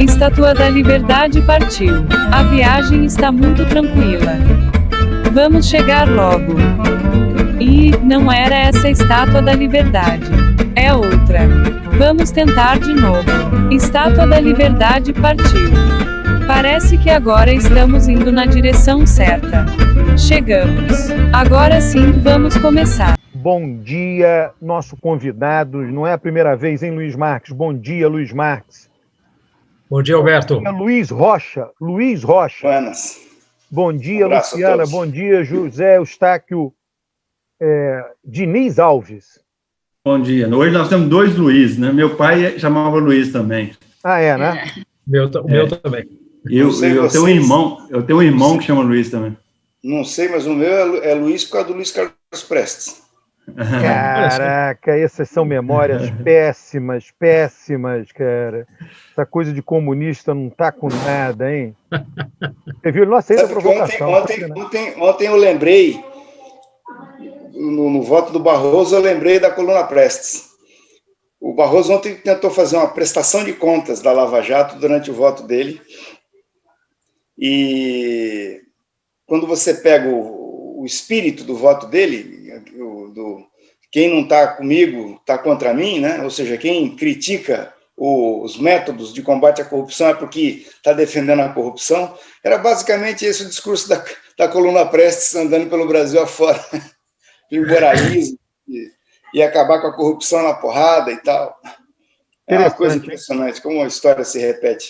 Estátua da Liberdade partiu. A viagem está muito tranquila. Vamos chegar logo. E não era essa a Estátua da Liberdade. É outra. Vamos tentar de novo. Estátua da Liberdade partiu. Parece que agora estamos indo na direção certa. Chegamos. Agora sim, vamos começar. Bom dia, nosso convidado. Não é a primeira vez, hein, Luiz Marques? Bom dia, Luiz Marques. Bom dia, Alberto. Luiz Rocha. Luiz Rocha. Buenas. Bom dia, Luciana. Bom dia, José Eustáquio Diniz Alves. Bom dia. Hoje nós temos dois Luiz, né? Meu pai chamava Luiz também. Ah, é, né? Meu também. Eu tenho um irmão que chama Luiz também. Não sei, mas o meu é Luiz por causa do Luiz Carlos Prestes. Caraca, essas são memórias péssimas, cara. Essa coisa de comunista não tá com nada, hein? Você viu? Ele não aceita a provocação. Ontem eu lembrei, no voto do Barroso, eu lembrei da coluna Prestes. O Barroso ontem tentou fazer uma prestação de contas da Lava Jato durante o voto dele. E quando você pega o espírito do voto dele, quem não está comigo está contra mim, né? Ou seja, quem critica os métodos de combate à corrupção é porque está defendendo a corrupção, era basicamente esse o discurso da coluna Prestes andando pelo Brasil afora, liberalismo, e acabar com a corrupção na porrada e tal. É uma coisa impressionante, como a história se repete.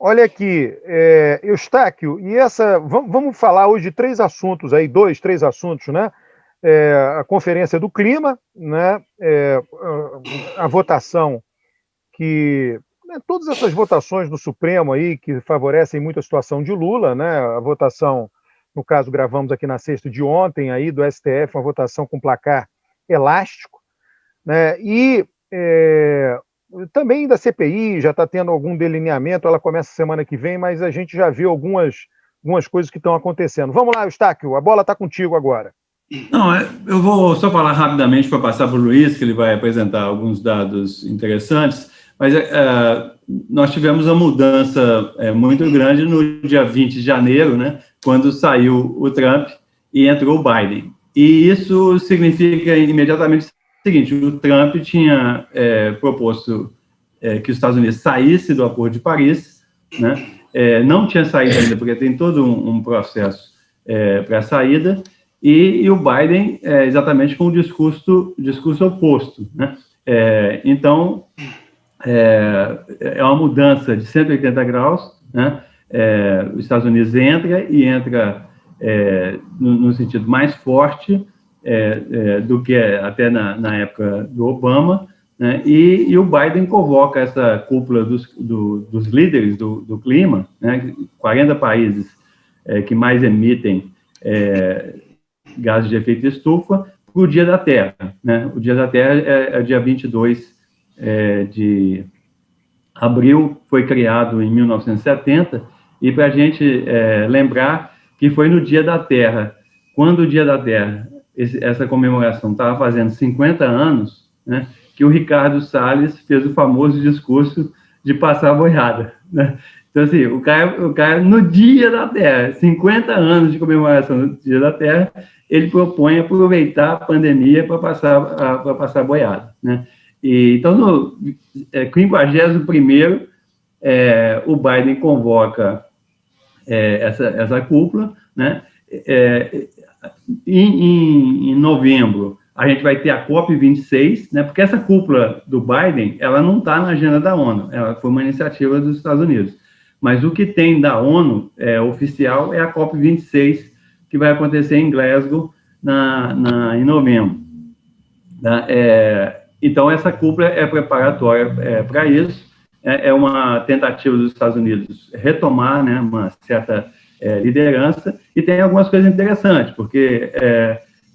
Olha aqui, Eustáquio, e vamos falar hoje de três assuntos aí, três assuntos, né? A Conferência do Clima, né? A votação todas essas votações do Supremo aí que favorecem muito a situação de Lula, né? A votação, no caso, gravamos aqui na sexta de ontem aí do STF, uma votação com placar elástico, né? E também da CPI já está tendo algum delineamento, ela começa semana que vem, mas a gente já viu algumas coisas que estão acontecendo. Vamos lá, Eustáquio, a bola está contigo agora. Não, eu vou só falar rapidamente para passar para o Luiz, que ele vai apresentar alguns dados interessantes, mas nós tivemos uma mudança muito grande no dia 20 de janeiro, né, quando saiu o Trump e entrou o Biden. E isso significa imediatamente o seguinte: o Trump tinha proposto que os Estados Unidos saísse do Acordo de Paris, né, não tinha saído ainda, porque tem todo um processo para a saída, e o Biden exatamente com o discurso oposto, né? Então, é uma mudança de 180 graus, né? Os Estados Unidos entra no sentido mais forte do que até na época do Obama, né? E o Biden convoca essa cúpula dos líderes do clima, né? 40 países que mais emitem gases de efeito estufa, para o Dia da Terra, né? O Dia da Terra é dia 22 de abril, foi criado em 1970, e para a gente lembrar que foi no Dia da Terra, quando o Dia da Terra, essa comemoração estava fazendo 50 anos, né, que o Ricardo Salles fez o famoso discurso de passar a boiada, né? Então, assim, o cara, no Dia da Terra, 50 anos de comemoração do Dia da Terra, ele propõe aproveitar a pandemia para passar a boiada, né? E, então, no 51º, o Biden convoca essa cúpula, né? Em novembro, a gente vai ter a COP26, né? Porque essa cúpula do Biden, ela não está na agenda da ONU, ela foi uma iniciativa dos Estados Unidos. Mas o que tem da ONU oficial é a COP26, que vai acontecer em Glasgow em novembro. Então, essa cúpula é preparatória para isso, é uma tentativa dos Estados Unidos retomar, né, uma certa liderança, e tem algumas coisas interessantes, porque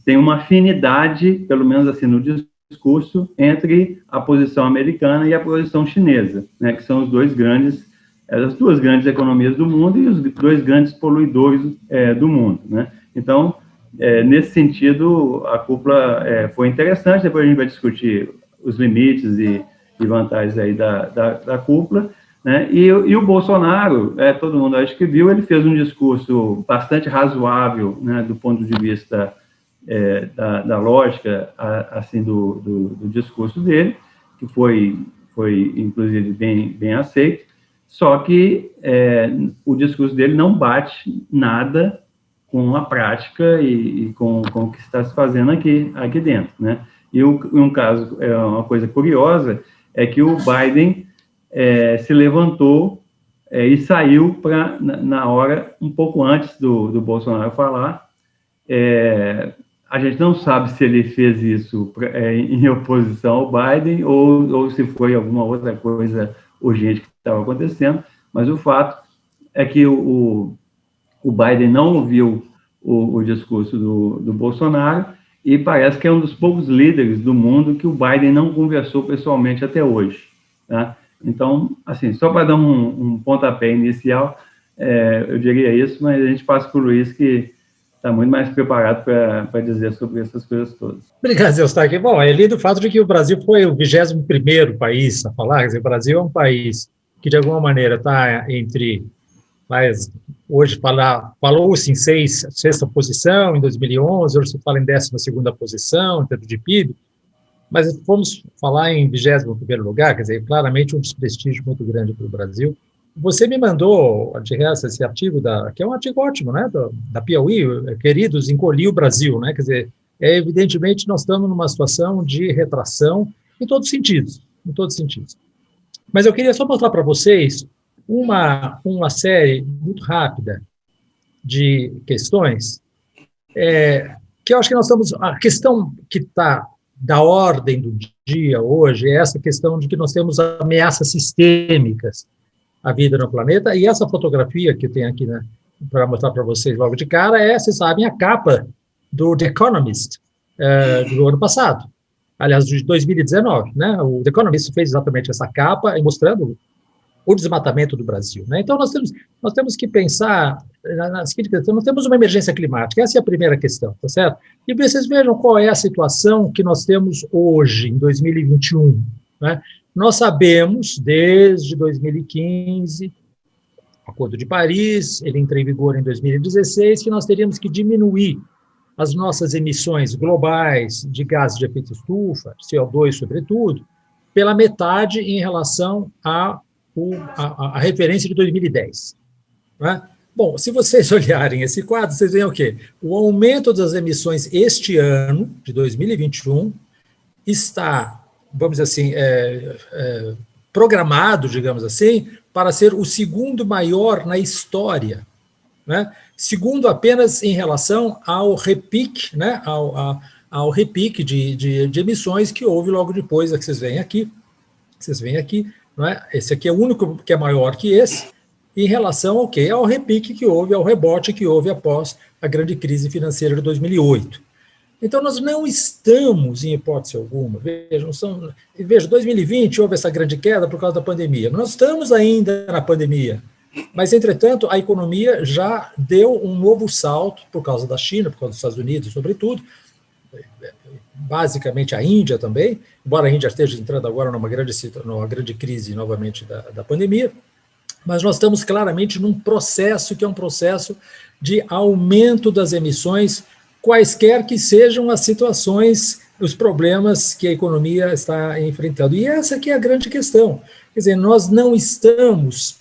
tem uma afinidade, pelo menos assim no discurso, entre a posição americana e a posição chinesa, né, que são as duas grandes economias do mundo e os dois grandes poluidores do mundo, né? Então, nesse sentido, a cúpula foi interessante. Depois a gente vai discutir os limites e vantagens aí da cúpula, né? E o Bolsonaro, todo mundo acho que viu, ele fez um discurso bastante razoável, né, do ponto de vista da lógica, assim, do discurso dele, que foi inclusive, bem aceito, só que o discurso dele não bate nada com a prática e com o que está se fazendo aqui dentro, né? E um caso, uma coisa curiosa, é que o Biden se levantou e saiu na hora, um pouco antes do Bolsonaro falar. A gente não sabe se ele fez isso em oposição ao Biden ou se foi alguma outra coisa urgente que estava acontecendo, mas o fato é que o Biden não ouviu o discurso do Bolsonaro e parece que é um dos poucos líderes do mundo que o Biden não conversou pessoalmente até hoje, tá? Então, assim, só para dar um pontapé inicial, eu diria isso, mas a gente passa para o Luiz, que está muito mais preparado para dizer sobre essas coisas todas. Obrigado, Zé Eustáquio. Bom, é lido o fato de que o Brasil foi o 21º país a falar, quer dizer, o Brasil é um país que, de alguma maneira, está entre... Mas hoje falou-se em sexta posição, em 2011, hoje se fala em 12ª posição, em termos de PIB, mas vamos falar em 21º lugar, quer dizer, claramente um desprestígio muito grande para o Brasil. Você me mandou, de resto, esse artigo, que é um artigo ótimo, né, da Piauí, queridos, encolhi o Brasil, né, quer dizer, evidentemente nós estamos numa situação de retração em todos os sentidos. Mas eu queria só mostrar para vocês uma série muito rápida de questões, que eu acho que nós estamos... A questão que está da ordem do dia hoje é essa questão de que nós temos ameaças sistêmicas à vida no planeta, e essa fotografia que eu tenho aqui, né, para mostrar para vocês logo de cara, vocês sabem, a capa do The Economist do ano passado, aliás, de 2019, né? O The Economist fez exatamente essa capa, mostrando o desmatamento do Brasil, né? Então, nós temos que pensar na seguinte questão: nós temos uma emergência climática, essa é a primeira questão, tá certo? E vocês vejam qual é a situação que nós temos hoje, em 2021, né? Nós sabemos, desde 2015, o Acordo de Paris, ele entra em vigor em 2016, que nós teríamos que diminuir as nossas emissões globais de gases de efeito estufa, CO2 sobretudo, pela metade em relação a referência de 2010. Né? Bom, se vocês olharem esse quadro, vocês veem o quê? O aumento das emissões este ano, de 2021, está, vamos dizer assim, programado, digamos assim, para ser o segundo maior na história, né? Segundo apenas em relação ao repique, né? ao repique de emissões que houve logo depois, que vocês veem aqui, não é? Esse aqui é o único que é maior que esse, em relação ao quê? Ao repique que houve, ao rebote que houve após a grande crise financeira de 2008. Então, nós não estamos, em hipótese alguma, veja, 2020 houve essa grande queda por causa da pandemia. Nós estamos ainda na pandemia, mas, entretanto, a economia já deu um novo salto por causa da China, por causa dos Estados Unidos, sobretudo, basicamente a Índia também, embora a Índia esteja entrando agora numa grande crise novamente da pandemia, mas nós estamos claramente num processo que é um processo de aumento das emissões, quaisquer que sejam as situações, os problemas que a economia está enfrentando. E essa aqui é a grande questão. Quer dizer, nós não estamos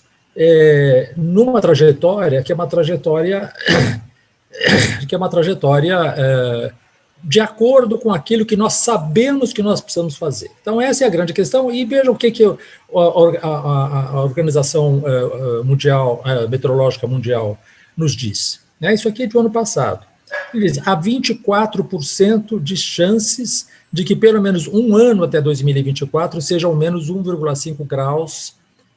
numa trajetória que é uma trajetória de acordo com aquilo que nós sabemos que nós precisamos fazer. Então, essa é a grande questão, e vejam o que a Organização Meteorológica Mundial nos diz. Isso aqui é do ano passado. Ele diz, há 24% de chances de que pelo menos um ano até 2024 seja ao menos 1,5 graus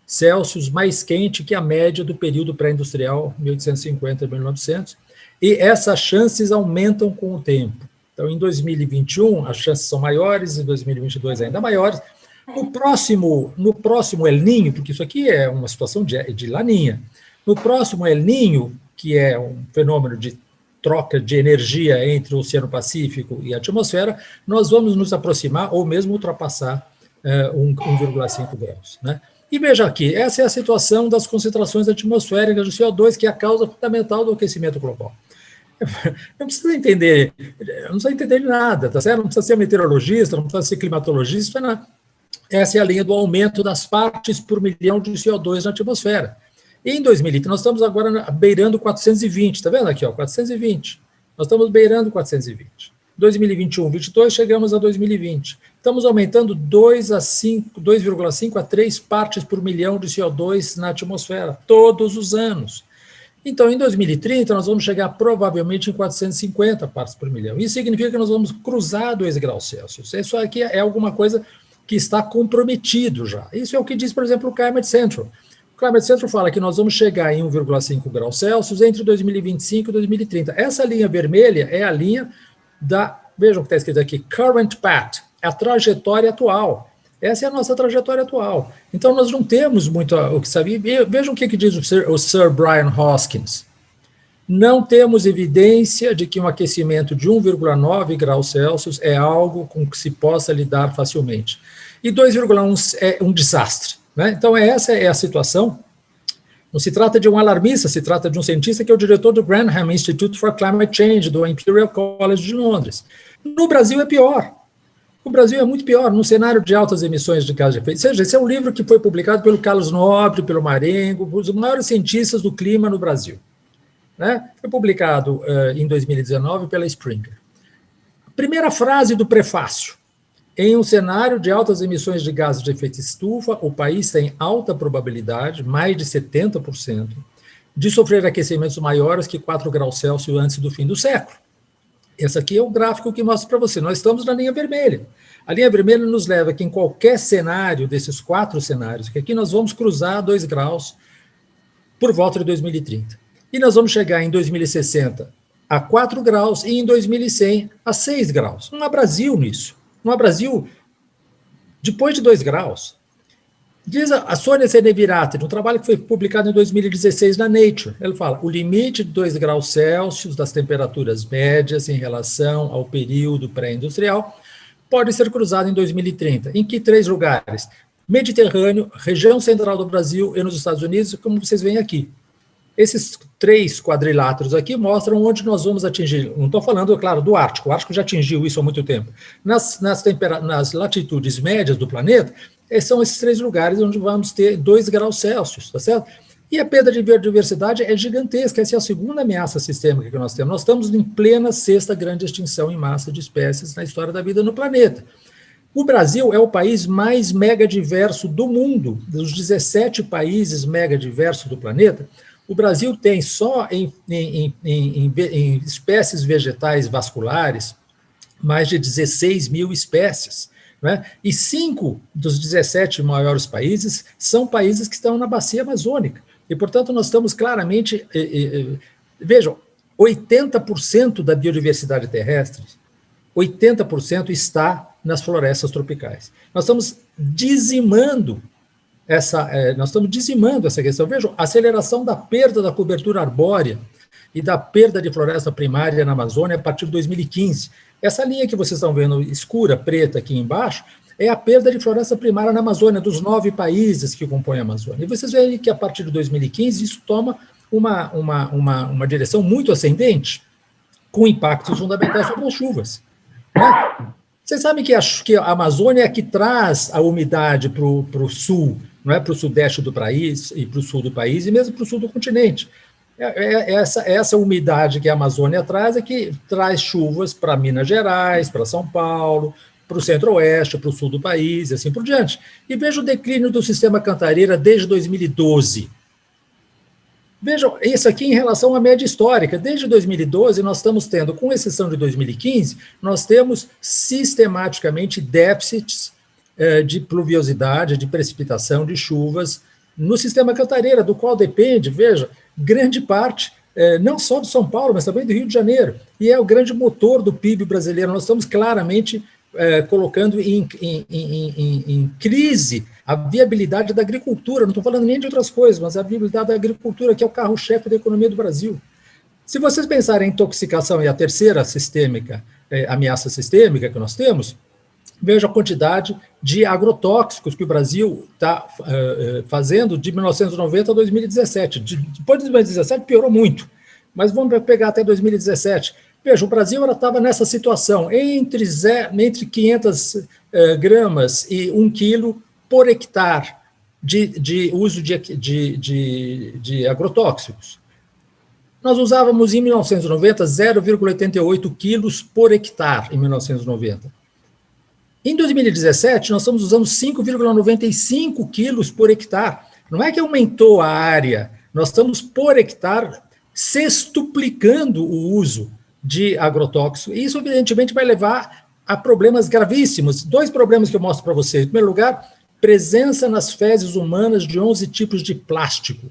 Celsius mais quente que a média do período pré-industrial, 1850 a 1900, e essas chances aumentam com o tempo. Então, em 2021, as chances são maiores, em 2022 ainda maiores. No próximo El Niño, porque isso aqui é uma situação de laninha, no próximo El Niño, que é um fenômeno de troca de energia entre o Oceano Pacífico e a atmosfera, nós vamos nos aproximar ou mesmo ultrapassar 1,5 graus. Né? E veja aqui, essa é a situação das concentrações atmosféricas de CO2, que é a causa fundamental do aquecimento global. Não precisa entender, nada, tá certo? Não precisa ser meteorologista, não precisa ser climatologista, nada. Essa é a linha do aumento das partes por milhão de CO2 na atmosfera. E em 2030, nós estamos agora beirando 420, está vendo aqui, ó, 420. Nós estamos beirando 420. 2021, 22, chegamos a 2020. Estamos aumentando 2,5 a 3 partes por milhão de CO2 na atmosfera, todos os anos. Então, em 2030, nós vamos chegar provavelmente em 450 partes por milhão. Isso significa que nós vamos cruzar 2 graus Celsius. Isso aqui é alguma coisa que está comprometido já. Isso é o que diz, por exemplo, o Climate Central. O Climate Central fala que nós vamos chegar em 1,5 graus Celsius entre 2025 e 2030. Essa linha vermelha é a linha vejam o que está escrito aqui, current path, é a trajetória atual. Essa é a nossa trajetória atual. Então, nós não temos muito o que saber. Vejam o que diz o Sir Brian Hoskins. Não temos evidência de que um aquecimento de 1,9 graus Celsius é algo com que se possa lidar facilmente. E 2,1 é um desastre. Né? Então, essa é a situação. Não se trata de um alarmista, se trata de um cientista que é o diretor do Grantham Institute for Climate Change, do Imperial College de Londres. No Brasil é pior. O Brasil é muito pior, num cenário de altas emissões de gases de efeito. Ou seja, esse é um livro que foi publicado pelo Carlos Nobre, pelo Marengo, os maiores cientistas do clima no Brasil. Né? Foi publicado em 2019 pela Springer. A primeira frase do prefácio. Em um cenário de altas emissões de gases de efeito estufa, o país tem alta probabilidade, mais de 70%, de sofrer aquecimentos maiores que 4 graus Celsius antes do fim do século. Esse aqui é o gráfico que mostra para você. Nós estamos na linha vermelha. A linha vermelha nos leva que em qualquer cenário, desses 4 cenários, que aqui nós vamos cruzar 2 graus por volta de 2030. E nós vamos chegar em 2060 a 4 graus e em 2100 a 6 graus. Não há Brasil nisso. Não há Brasil depois de 2 graus. Diz a Sônia Senevirati, num trabalho que foi publicado em 2016 na Nature, ele fala, o limite de 2 graus Celsius das temperaturas médias em relação ao período pré-industrial pode ser cruzado em 2030. Em que 3 lugares? Mediterrâneo, região central do Brasil e nos Estados Unidos, como vocês veem aqui. Esses 3 quadriláteros aqui mostram onde nós vamos atingir. Não estou falando, é claro, do Ártico. O Ártico já atingiu isso há muito tempo. Nas latitudes médias do planeta, são esses 3 lugares onde vamos ter 2 graus Celsius, tá certo? E a perda de biodiversidade é gigantesca. Essa é a segunda ameaça sistêmica que nós temos. Nós estamos em plena 6ª grande extinção em massa de espécies na história da vida no planeta. O Brasil é o país mais megadiverso do mundo. Dos 17 países megadiversos do planeta, o Brasil tem só em espécies vegetais vasculares mais de 16 mil espécies. Né? E 5 dos 17 maiores países são países que estão na bacia amazônica. E, portanto, nós estamos claramente... vejam, 80% da biodiversidade terrestre, 80% está nas florestas tropicais. Nós estamos dizimando essa questão. Vejam, a aceleração da perda da cobertura arbórea e da perda de floresta primária na Amazônia a partir de 2015. Essa linha que vocês estão vendo escura, preta aqui embaixo, é a perda de floresta primária na Amazônia, dos 9 países que compõem a Amazônia. E vocês veem que a partir de 2015 isso toma uma direção muito ascendente, com impactos fundamentais sobre as chuvas. Né? Vocês sabem que a Amazônia é a que traz a umidade para o sul, não é para o sudeste do país e para o sul do país, e mesmo para o sul do continente. Essa umidade que a Amazônia traz é que traz chuvas para Minas Gerais, para São Paulo, para o centro-oeste, para o sul do país, e assim por diante. E veja o declínio do sistema Cantareira desde 2012. Vejam, isso aqui em relação à média histórica. Desde 2012, nós estamos tendo, com exceção de 2015, nós temos sistematicamente déficits de pluviosidade, de precipitação, de chuvas no sistema Cantareira, do qual depende, veja, grande parte, não só de São Paulo, mas também do Rio de Janeiro, e é o grande motor do PIB brasileiro. Nós estamos claramente colocando em crise a viabilidade da agricultura, não estou falando nem de outras coisas, mas a viabilidade da agricultura, que é o carro-chefe da economia do Brasil. Se vocês pensarem em intoxicação e a terceira sistêmica, ameaça sistêmica que nós temos, veja a quantidade de agrotóxicos que o Brasil está fazendo de 1990 a 2017. Depois de 2017 piorou muito, mas vamos pegar até 2017. Veja, o Brasil estava nessa situação, entre 500 gramas e 1 quilo por hectare de uso de agrotóxicos. Nós usávamos em 1990 0,88 quilos por hectare em 1990. Em 2017, nós estamos usando 5,95 quilos por hectare. Não é que aumentou a área, nós estamos por hectare sextuplicando o uso de agrotóxicos. E isso, evidentemente, vai levar a problemas gravíssimos. 2 problemas que eu mostro para vocês. Em primeiro lugar, presença nas fezes humanas de 11 tipos de plástico,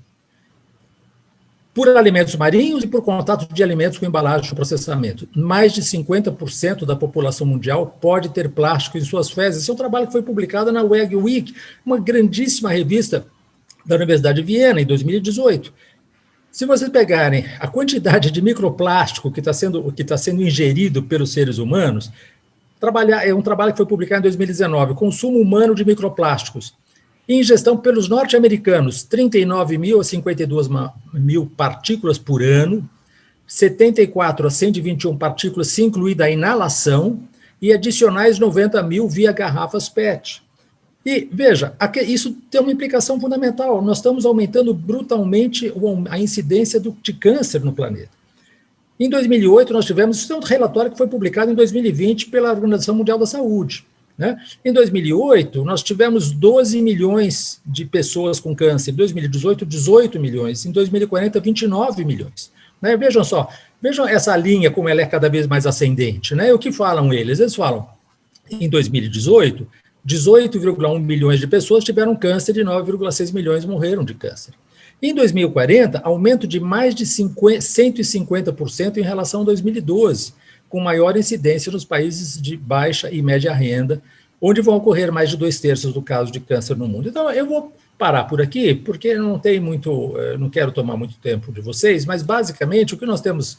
por alimentos marinhos e por contato de alimentos com embalagem de processamento. Mais de 50% da população mundial pode ter plástico em suas fezes. Esse é um trabalho que foi publicado na WEG Week, uma grandíssima revista da Universidade de Viena, em 2018. Se vocês pegarem a quantidade de microplástico que está sendo ingerido pelos seres humanos, é um trabalho que foi publicado em 2019, consumo humano de microplásticos. Ingestão pelos norte-americanos, 39 mil a 52 mil partículas por ano, 74 a 121 partículas, se incluída a inalação, e adicionais 90 mil via garrafas PET. E, veja, isso tem uma implicação fundamental. Nós estamos aumentando brutalmente a incidência de câncer no planeta. Em 2008, nós tivemos, isso é um relatório que foi publicado em 2020 pela Organização Mundial da Saúde, né? Em 2008, nós tivemos 12 milhões de pessoas com câncer. Em 2018, 18 milhões. Em 2040, 29 milhões. Né? Vejam só, vejam essa linha como ela é cada vez mais ascendente. Né? E o que falam eles? Eles falam, em 2018, 18,1 milhões de pessoas tiveram câncer e 9,6 milhões morreram de câncer. Em 2040, aumento de mais de 150% em relação a 2012, com maior incidência nos países de baixa e média renda, onde vão ocorrer mais de 2/3 do caso de câncer no mundo. Então, eu vou parar por aqui, porque não quero tomar muito tempo de vocês, mas, basicamente, o que nós temos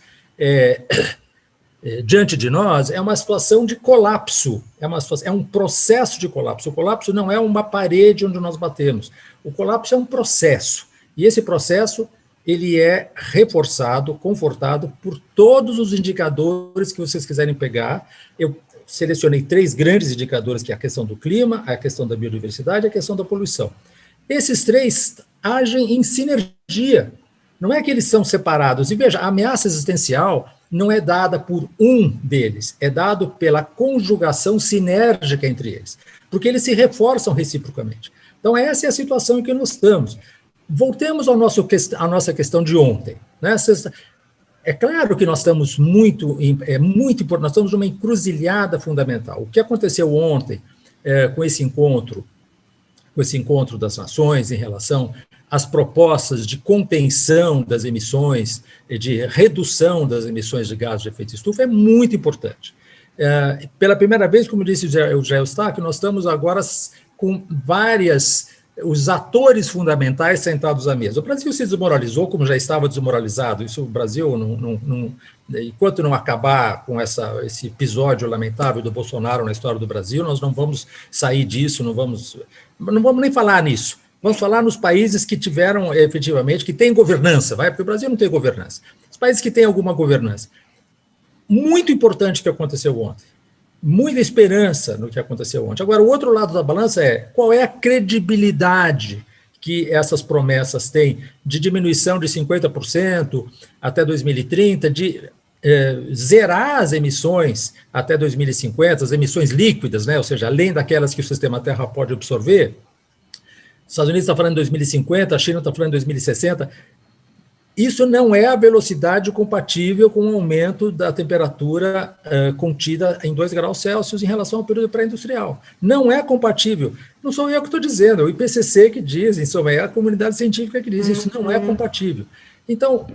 diante de nós é uma situação de colapso, é um processo de colapso. O colapso não é uma parede onde nós batemos, o colapso é um processo, e esse processo ele é reforçado, confortado por todos os indicadores que vocês quiserem pegar. Eu selecionei 3 grandes indicadores, que é a questão do clima, a questão da biodiversidade e a questão da poluição. Esses 3 agem em sinergia, não é que eles são separados. E veja, a ameaça existencial não é dada por um deles, é dado pela conjugação sinérgica entre eles, porque eles se reforçam reciprocamente. Então, essa é a situação em que nós estamos. Voltemos à nossa questão de ontem. Né? É claro que nós estamos nós estamos numa encruzilhada fundamental. O que aconteceu ontem com esse encontro das nações em relação às propostas de contenção das emissões, de redução das emissões de gases de efeito estufa, é muito importante. Pela primeira vez, como disse o Jair Eustáquio, nós estamos agora com os atores fundamentais sentados à mesa. O Brasil se desmoralizou, como já estava desmoralizado. Isso, o Brasil, enquanto não acabar com esse episódio lamentável do Bolsonaro na história do Brasil, nós não vamos sair disso, não vamos nem falar nisso. Vamos falar nos países que tiveram, efetivamente, que têm governança, porque o Brasil não tem governança. Os países que têm alguma governança. Muito importante o que aconteceu ontem. Muita esperança no que aconteceu ontem. Agora, o outro lado da balança é qual é a credibilidade que essas promessas têm de diminuição de 50% até 2030, de zerar as emissões até 2050, as emissões líquidas, né? Ou seja, além daquelas que o sistema Terra pode absorver. Os Estados Unidos está falando em 2050, a China está falando em 2060. Isso não é a velocidade compatível com o aumento da temperatura contida em 2 graus Celsius em relação ao período pré-industrial. Não é compatível. Não sou eu que estou dizendo, é o IPCC que diz, é a comunidade científica que diz, isso não é compatível. Então,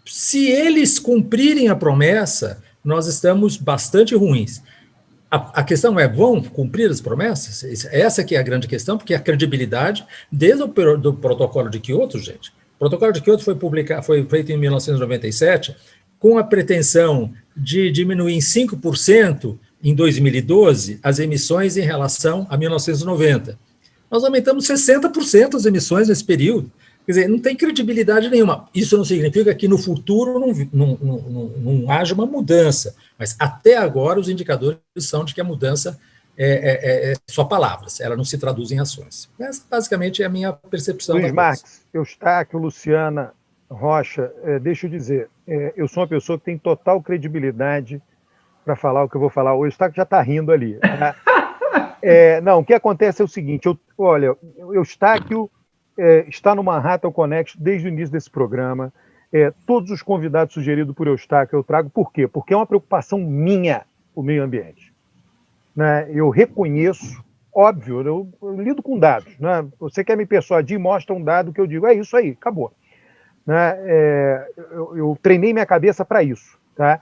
se eles cumprirem a promessa, nós estamos bastante ruins. A questão é, vão cumprir as promessas? Essa que é a grande questão, porque a credibilidade, desde o do protocolo de Kyoto, gente, o protocolo de Kyoto foi feito em 1997 com a pretensão de diminuir em 5% em 2012, as emissões em relação a 1990. Nós aumentamos 60% as emissões nesse período. Quer dizer, não tem credibilidade nenhuma. Isso não significa que no futuro não haja uma mudança, mas até agora os indicadores são de que a mudança é só palavras, ela não se traduz em ações. Essa, basicamente, é a minha percepção. Luiz Marques, Eustáquio, Luciana, Rocha, deixa eu dizer, eu sou uma pessoa que tem total credibilidade para falar o que eu vou falar. O Eustáquio já está rindo ali. Né? Não, o que acontece é o seguinte, olha, o Eustáquio está no Manhattan Connect desde o início desse programa. Todos os convidados sugeridos por Eustáquio eu trago. Por quê? Porque é uma preocupação minha o meio ambiente. Né? Eu reconheço, óbvio, eu lido com dados. Né? Você quer me persuadir, mostra um dado que eu digo, é isso aí, acabou. Né? Eu treinei minha cabeça para isso. Tá?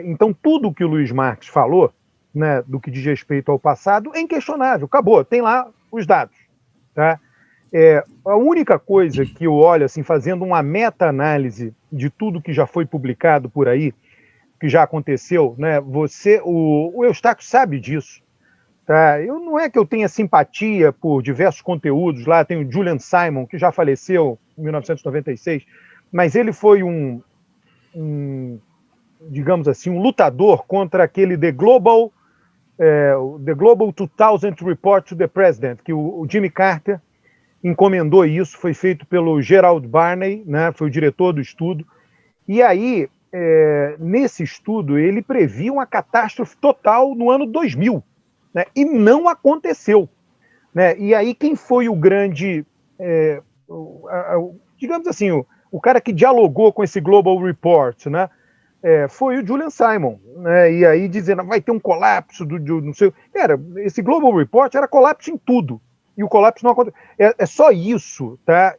Então, tudo que o Luiz Marques falou, né, do que diz respeito ao passado, é inquestionável, acabou, tem lá os dados. Tá? A única coisa que eu olho, assim, fazendo uma meta-análise de tudo que já foi publicado por aí, que já aconteceu, né, o Eustáquio sabe disso. Tá? Não é que eu tenha simpatia por diversos conteúdos, lá tem o Julian Simon, que já faleceu em 1996, mas ele foi digamos assim, um lutador contra aquele The Global 2000 Report to the President, que o Jimmy Carter encomendou isso, foi feito pelo Gerald Barney, né, foi o diretor do estudo, e aí, nesse estudo, ele previa uma catástrofe total no ano 2000, né, e não aconteceu. Né, e aí, quem foi o grande, digamos assim, o cara que dialogou com esse Global Report, né, foi o Julian Simon, né, e aí dizendo, vai ter um colapso não sei, esse Global Report era colapso em tudo, e o colapso não aconteceu. É só isso, tá?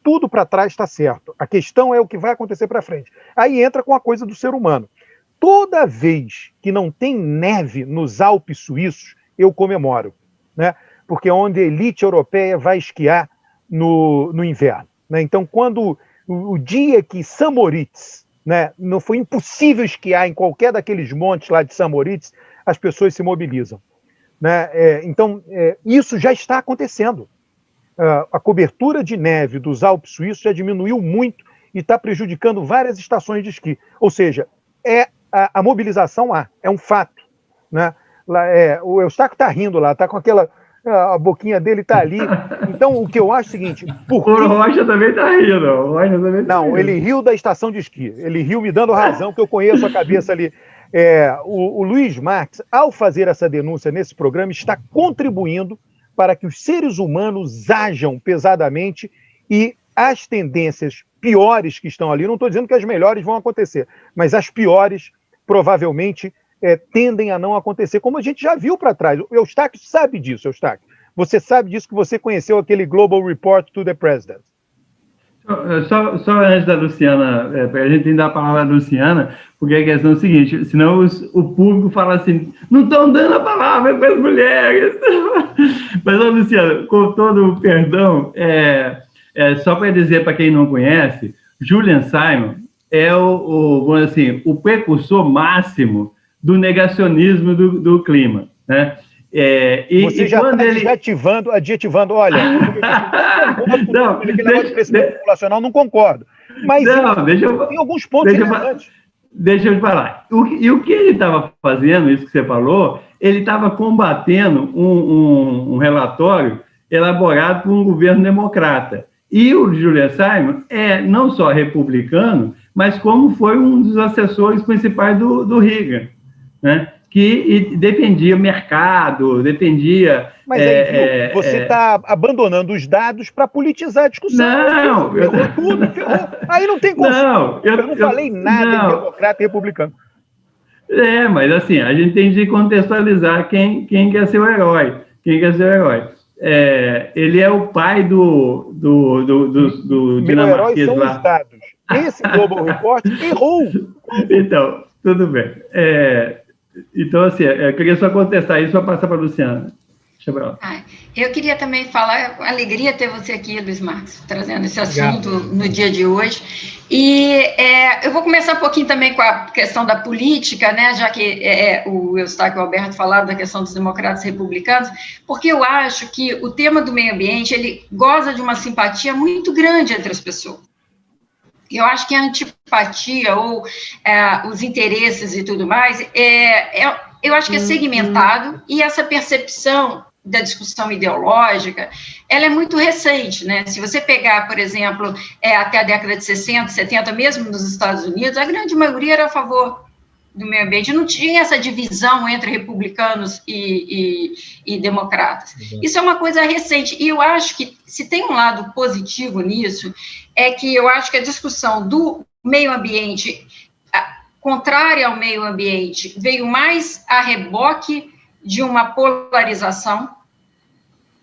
Tudo para trás está certo. A questão é o que vai acontecer para frente. Aí entra com a coisa do ser humano. Toda vez que não tem neve nos Alpes suíços, eu comemoro, né? Porque é onde a elite europeia vai esquiar no inverno. Né? Então, quando o dia que St. Moritz, né, não foi impossível esquiar em qualquer daqueles montes lá de St. Moritz, as pessoas se mobilizam. Né? Então, isso já está acontecendo. A cobertura de neve dos Alpes suíços já diminuiu muito e está prejudicando várias estações de esqui. Ou seja, a mobilização é um fato. Né? O Eustáquio está rindo lá, está com aquela... A boquinha dele está ali. Então, o que eu acho é o seguinte... O Rocha também está rindo. Não, ele riu da estação de esqui. Ele riu me dando razão, que eu conheço a cabeça ali. O Luiz Marques, ao fazer essa denúncia nesse programa, está contribuindo para que os seres humanos ajam pesadamente e as tendências piores que estão ali, não estou dizendo que as melhores vão acontecer, mas as piores provavelmente tendem a não acontecer, como a gente já viu para trás. O Eustáquio sabe disso, Eustáquio. Você sabe disso, que você conheceu aquele Global Report to the President. Só antes da Luciana, para a gente dar a palavra à Luciana, porque a questão é a seguinte, senão o público fala assim, não estão dando a palavra para as mulheres. Mas, Luciana, com todo o perdão, só para dizer para quem não conhece, Julian Simon é o precursor máximo do negacionismo do clima, né? Você já está adjetivando, olha, não, populacional, não concordo. Mas tem alguns pontos relevantes. Deixa eu te falar. O que ele estava fazendo, isso que você falou, ele estava combatendo um relatório elaborado por um governo democrata. E o Julian Simon não só republicano, mas como foi um dos assessores principais do Reagan, né? Que defendia o mercado, defendia... Mas aí, você está abandonando os dados para politizar a discussão. Não! Ferrou tudo, ferrou. Aí não tem como. Eu não falei nada em democrata e republicano. Mas assim, a gente tem de contextualizar quem quer ser o herói. Ele é o pai do dinamarquês lá. Meu herói são os dados. Esse Global Report errou. Então, tudo bem. Então, assim, eu queria só contestar isso para passar para a Luciana. Chebral. Eu queria também falar, alegria ter você aqui, Luiz Marcos, trazendo esse assunto no dia de hoje. E eu vou começar um pouquinho também com a questão da política, né, já que o Eustáquio e o Alberto falaram da questão dos democratas republicanos, porque eu acho que o tema do meio ambiente, ele goza de uma simpatia muito grande entre as pessoas. Eu acho que a antipatia ou os interesses e tudo mais, eu acho que é segmentado, e essa percepção da discussão ideológica, ela é muito recente, né? Se você pegar, por exemplo, até a década de 60, 70, mesmo nos Estados Unidos, a grande maioria era a favor do meio ambiente, não tinha essa divisão entre republicanos e democratas. Isso é uma coisa recente, e eu acho que, se tem um lado positivo nisso, é que eu acho que a discussão do meio ambiente, contrária ao meio ambiente, veio mais a reboque de uma polarização,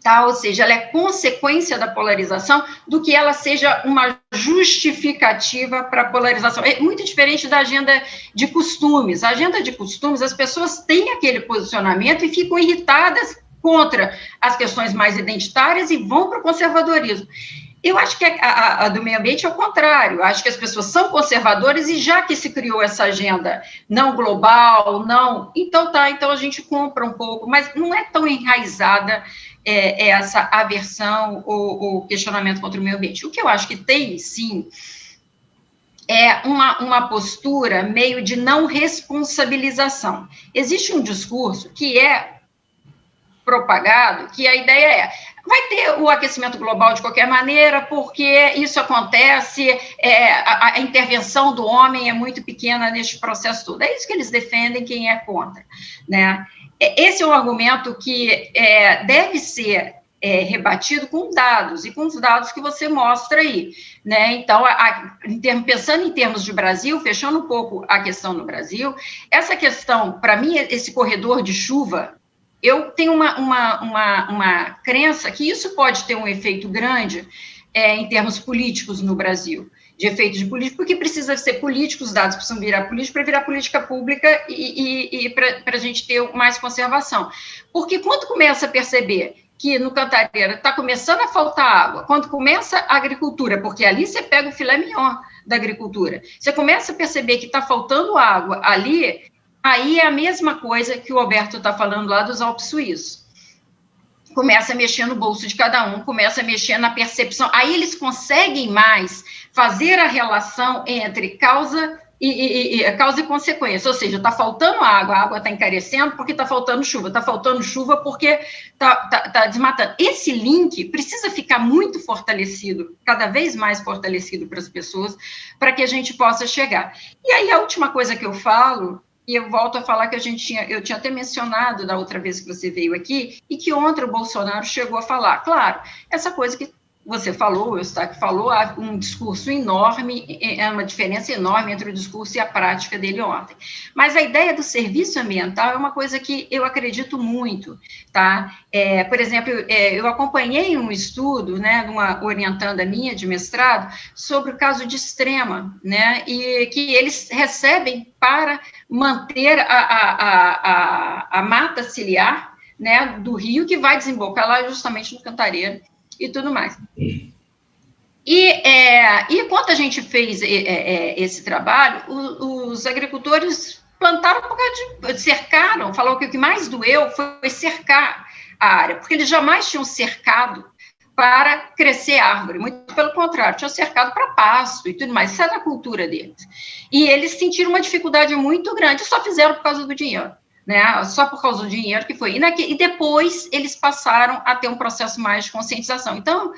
tá? Ou seja, ela é consequência da polarização do que ela seja uma justificativa para a polarização. É muito diferente da agenda de costumes. A agenda de costumes, as pessoas têm aquele posicionamento e ficam irritadas contra as questões mais identitárias e vão para o conservadorismo. Eu acho que a do meio ambiente é o contrário. Eu acho que as pessoas são conservadoras e já que se criou essa agenda não global, então a gente compra um pouco, mas não é tão enraizada essa aversão ou questionamento contra o meio ambiente. O que eu acho que tem, sim, é uma postura meio de não responsabilização. Existe um discurso que é propagado, que a ideia vai ter o aquecimento global de qualquer maneira, porque isso acontece, a intervenção do homem é muito pequena neste processo todo. É isso que eles defendem, quem é contra, né? Esse é um argumento que deve ser rebatido com dados, e com os dados que você mostra aí, né? Então, pensando em termos de Brasil, fechando um pouco a questão no Brasil, essa questão, para mim, esse corredor de chuva, eu tenho uma crença que isso pode ter um efeito grande em termos políticos no Brasil, de efeito de político, porque precisa ser político, os dados precisam virar político para virar política pública e para a gente ter mais conservação. Porque quando começa a perceber que no Cantareira está começando a faltar água, quando começa a agricultura, porque ali você pega o filé mignon da agricultura, você começa a perceber que está faltando água ali, aí é a mesma coisa que o Alberto está falando lá dos Alpes Suíços. Começa a mexer no bolso de cada um, começa a mexer na percepção. Aí eles conseguem mais fazer a relação entre causa e consequência. Ou seja, está faltando água, a água está encarecendo porque está faltando chuva porque está desmatando. Esse link precisa ficar muito fortalecido, cada vez mais fortalecido para as pessoas, para que a gente possa chegar. E aí a última coisa que eu falo, e eu volto a falar que eu tinha até mencionado da outra vez que você veio aqui, e que ontem o Bolsonaro chegou a falar. Claro, essa coisa que você falou, o Eustáquio falou, há um discurso enorme, é uma diferença enorme entre o discurso e a prática dele ontem. Mas a ideia do serviço ambiental é uma coisa que eu acredito muito, tá? Por exemplo, eu acompanhei um estudo, né, de uma orientanda minha de mestrado, sobre o caso de Extrema, né, e que eles recebem para manter a mata ciliar, né, do rio, que vai desembocar lá justamente no Cantareira, e tudo mais. E quando a gente fez esse trabalho, os agricultores plantaram por causa de cercaram, falou que o que mais doeu foi cercar a área, porque eles jamais tinham cercado para crescer árvore, muito pelo contrário, tinham cercado para pasto e tudo mais, isso é da cultura deles. E eles sentiram uma dificuldade muito grande, só fizeram por causa do dinheiro. Né, só por causa do dinheiro que foi. E depois eles passaram a ter um processo mais de conscientização. Então,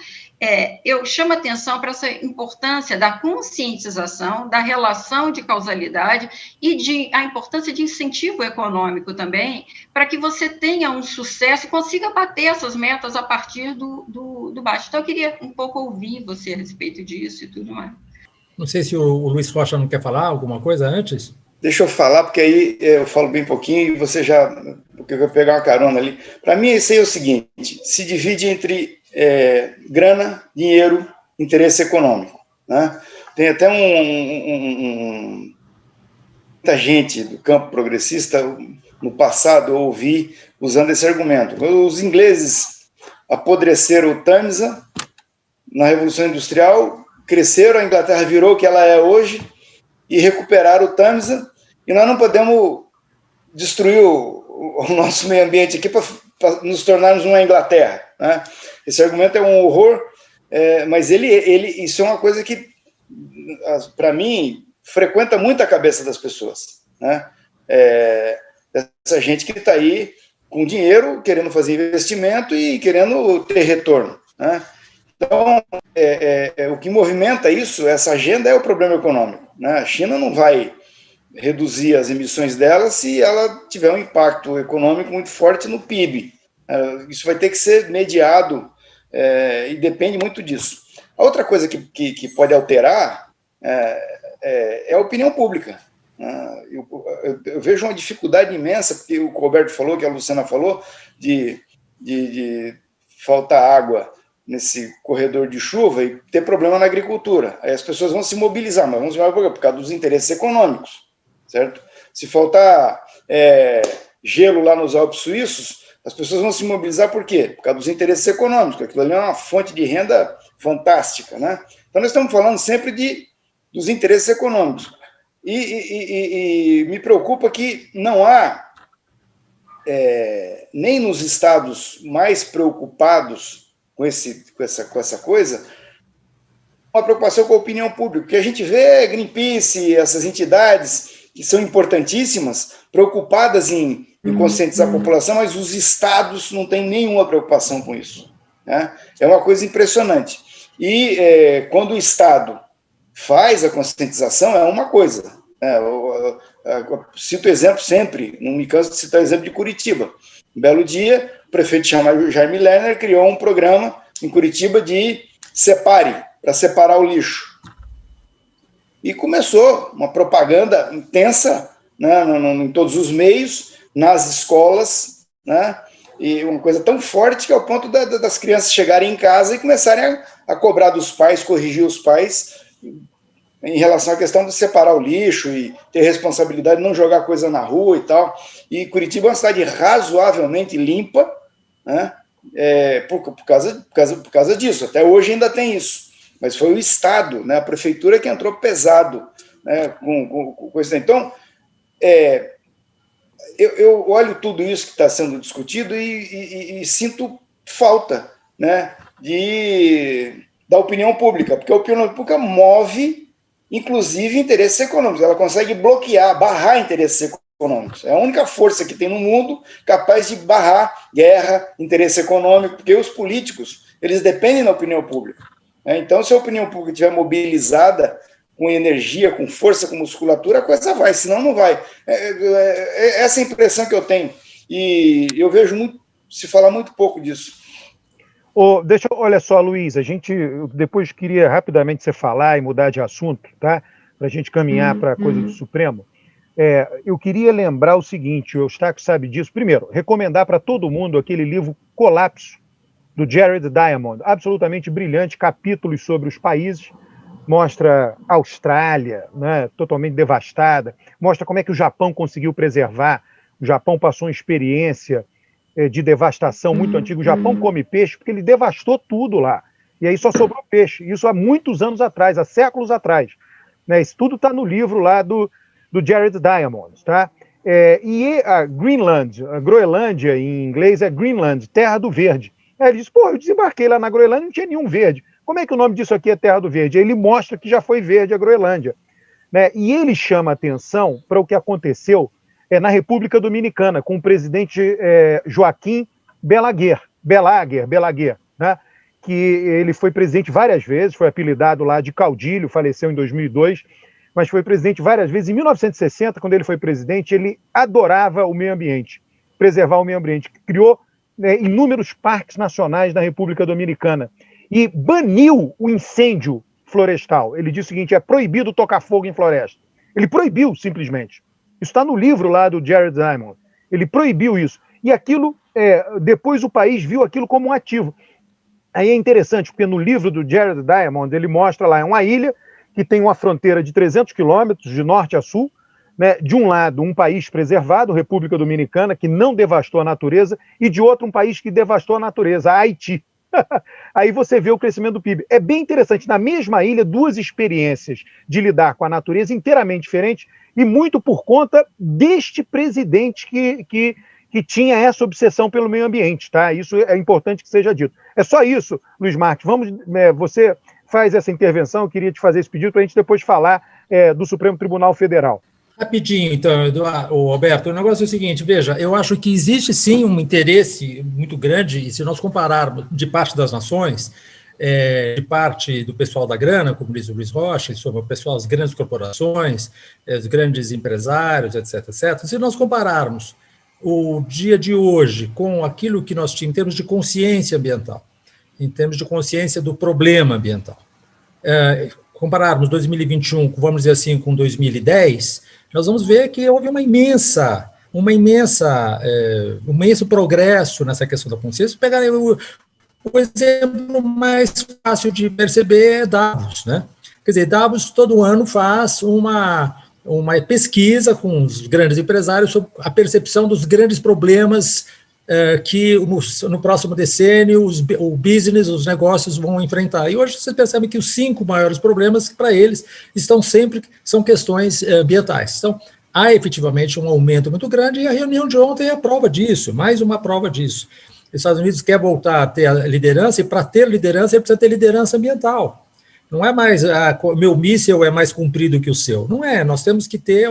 eu chamo atenção para essa importância da conscientização, da relação de causalidade e a importância de incentivo econômico também, para que você tenha um sucesso e consiga bater essas metas a partir do baixo. Então, eu queria um pouco ouvir você a respeito disso e tudo mais. Não sei se o Luiz Rocha não quer falar alguma coisa antes? Deixa eu falar, porque aí eu falo bem pouquinho e você já... Porque eu vou pegar uma carona ali. Para mim, isso aí é o seguinte, se divide entre grana, dinheiro, interesse econômico. Né? Tem até muita gente do campo progressista, no passado eu ouvi usando esse argumento. Os ingleses apodreceram o Tamisa na Revolução Industrial, cresceram, a Inglaterra virou o que ela é hoje e recuperaram o Tamisa, e nós não podemos destruir o nosso meio ambiente aqui para nos tornarmos uma Inglaterra, né? Esse argumento é um horror, mas isso é uma coisa que, para mim, frequenta muito a cabeça das pessoas, né? Essa gente que está aí com dinheiro, querendo fazer investimento e querendo ter retorno, né? Então, o que movimenta isso, essa agenda, é o problema econômico, né? A China não vai reduzir as emissões dela se ela tiver um impacto econômico muito forte no PIB. Isso vai ter que ser mediado e depende muito disso. A outra coisa que pode alterar é a opinião pública. Eu vejo uma dificuldade imensa, porque o Roberto falou, que a Luciana falou, de faltar água nesse corredor de chuva e ter problema na agricultura. Aí as pessoas vão se mobilizar, mas vão se mobilizar por causa dos interesses econômicos, certo? Se faltar gelo lá nos Alpes suíços, as pessoas vão se mobilizar por quê? Por causa dos interesses econômicos. Aquilo ali é uma fonte de renda fantástica, né? Então nós estamos falando sempre dos interesses econômicos. E me preocupa que não há, nem nos estados mais preocupados com essa coisa, uma preocupação com a opinião pública, porque a gente vê Greenpeace, essas entidades que são importantíssimas, preocupadas em conscientizar a população, mas os estados não têm nenhuma preocupação com isso, né? É uma coisa impressionante. E quando o estado faz a conscientização, é uma coisa. Eu cito exemplo sempre, não me canso de citar o exemplo de Curitiba. Um belo dia, o prefeito Jaime Lerner criou um programa em Curitiba de para separar o lixo. E começou uma propaganda intensa, né, em todos os meios, nas escolas, né, e uma coisa tão forte que é o ponto das crianças chegarem em casa e começarem a cobrar dos pais, corrigir os pais em relação à questão de separar o lixo e ter responsabilidade de não jogar coisa na rua e tal. E Curitiba é uma cidade razoavelmente limpa, né, por causa disso. Até hoje ainda tem isso. Mas foi o Estado, né, a prefeitura, que entrou pesado, né, com isso. Então, eu olho tudo isso que está sendo discutido e sinto falta, né, da opinião pública, porque a opinião pública move, inclusive, interesses econômicos. Ela consegue barrar interesses econômicos. É a única força que tem no mundo capaz de barrar guerra, interesse econômico, porque os políticos, eles dependem da opinião pública. Então, se a opinião pública estiver mobilizada com energia, com força, com musculatura, a coisa vai, senão não vai. Essa é a impressão que eu tenho. E eu vejo se falar muito pouco disso. Olha só, Luiz, eu depois queria rapidamente você falar e mudar de assunto, tá? Para a gente caminhar para a coisa do Supremo. Eu queria lembrar o seguinte, o Eustáquio sabe disso. Primeiro, recomendar para todo mundo aquele livro Colapso, do Jared Diamond, absolutamente brilhante, capítulos sobre os países, mostra a Austrália, né, totalmente devastada, mostra como é que o Japão conseguiu preservar. O Japão passou uma experiência de devastação muito antiga. O Japão come peixe porque ele devastou tudo lá, e aí só sobrou peixe. Isso há muitos anos atrás, há séculos atrás, né? Isso tudo está no livro lá do Jared Diamond, tá? E a Greenland, a Groenlândia em inglês é Greenland, terra do verde. Aí ele disse, eu desembarquei lá na Groenlândia, não tinha nenhum verde. Como é que o nome disso aqui é Terra do Verde? Aí ele mostra que já foi verde a Groenlândia, né? E ele chama atenção para o que aconteceu na República Dominicana, com o presidente Joaquim Balaguer, né? Que ele foi presidente várias vezes, foi apelidado lá de Caudilho, faleceu em 2002, mas foi presidente várias vezes. Em 1960, quando ele foi presidente, ele adorava o meio ambiente, preservar o meio ambiente, criou inúmeros parques nacionais na República Dominicana e baniu o incêndio florestal. Ele disse o seguinte, é proibido tocar fogo em floresta. Ele proibiu, simplesmente. Isso está no livro lá do Jared Diamond. Ele proibiu isso. E aquilo, depois o país viu aquilo como um ativo. Aí é interessante, porque no livro do Jared Diamond, ele mostra lá, é uma ilha que tem uma fronteira de 300 quilômetros de norte a sul, né, de um lado, um país preservado, República Dominicana, que não devastou a natureza, e de outro, um país que devastou a natureza, Haiti. Aí você vê o crescimento do PIB. É bem interessante, na mesma ilha, duas experiências de lidar com a natureza inteiramente diferentes, e muito por conta deste presidente que tinha essa obsessão pelo meio ambiente, tá? Isso é importante que seja dito. É só isso, Luiz Marques. Você faz essa intervenção, eu queria te fazer esse pedido para a gente depois falar do Supremo Tribunal Federal. Rapidinho, então, Alberto, o negócio é o seguinte, veja, eu acho que existe sim um interesse muito grande, e se nós compararmos de parte das nações, de parte do pessoal da grana, como diz o Luiz Rocha, sobre o pessoal das grandes corporações, os grandes empresários, etc., etc., se nós compararmos o dia de hoje com aquilo que nós tínhamos em termos de consciência ambiental, em termos de consciência do problema ambiental, compararmos 2021, vamos dizer assim, com 2010, nós vamos ver que houve um imenso progresso nessa questão da consciência. Pegar o exemplo mais fácil de perceber é Davos, né? Quer dizer, Davos todo ano faz uma pesquisa com os grandes empresários sobre a percepção dos grandes problemas que no próximo decênio o business, os negócios vão enfrentar. E hoje você percebe que os 5 maiores problemas para eles são questões ambientais. Então, há efetivamente um aumento muito grande, e a reunião de ontem é a prova disso, mais uma prova disso. Os Estados Unidos quer voltar a ter a liderança, e para ter liderança, ele precisa ter liderança ambiental. Não é mais, meu míssil é mais comprido que o seu. Não é, nós temos que ter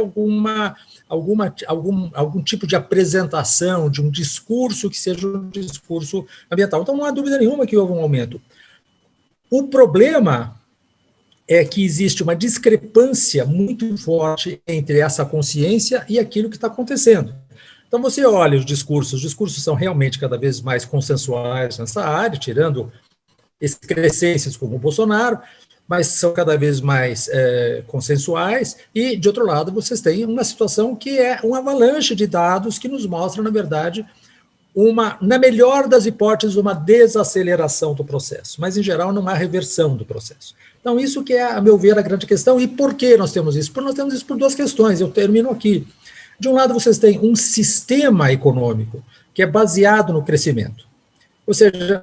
algum tipo de apresentação, de um discurso que seja um discurso ambiental. Então, não há dúvida nenhuma que houve um aumento. O problema é que existe uma discrepância muito forte entre essa consciência e aquilo que está acontecendo. Então, você olha os discursos são realmente cada vez mais consensuais nessa área, tirando excrescências como o Bolsonaro, mas são cada vez mais consensuais, e, de outro lado, vocês têm uma situação que é uma avalanche de dados que nos mostra, na verdade, na melhor das hipóteses, uma desaceleração do processo, mas, em geral, não há reversão do processo. Então, isso que é, a meu ver, a grande questão. E por que nós temos isso? Porque nós temos isso por 2 questões, eu termino aqui. De um lado, vocês têm um sistema econômico que é baseado no crescimento. Ou seja,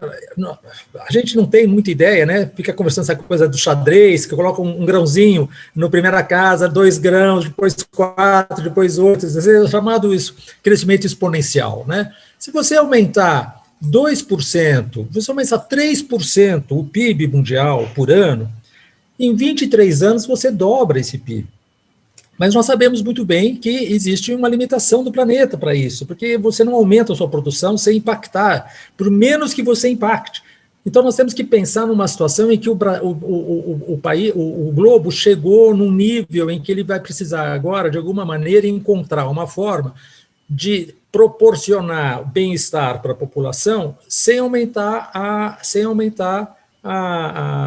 a gente não tem muita ideia, né? Fica conversando essa coisa do xadrez, que coloca um grãozinho na primeira casa, 2 grãos, depois 4, depois 8, é chamado isso crescimento exponencial, né? Se você aumentar 2%, você aumentar 3% o PIB mundial por ano, em 23 anos você dobra esse PIB. Mas nós sabemos muito bem que existe uma limitação do planeta para isso, porque você não aumenta a sua produção sem impactar, por menos que você impacte. Então nós temos que pensar numa situação em que o globo chegou num nível em que ele vai precisar agora, de alguma maneira, encontrar uma forma de proporcionar bem-estar para a população sem aumentar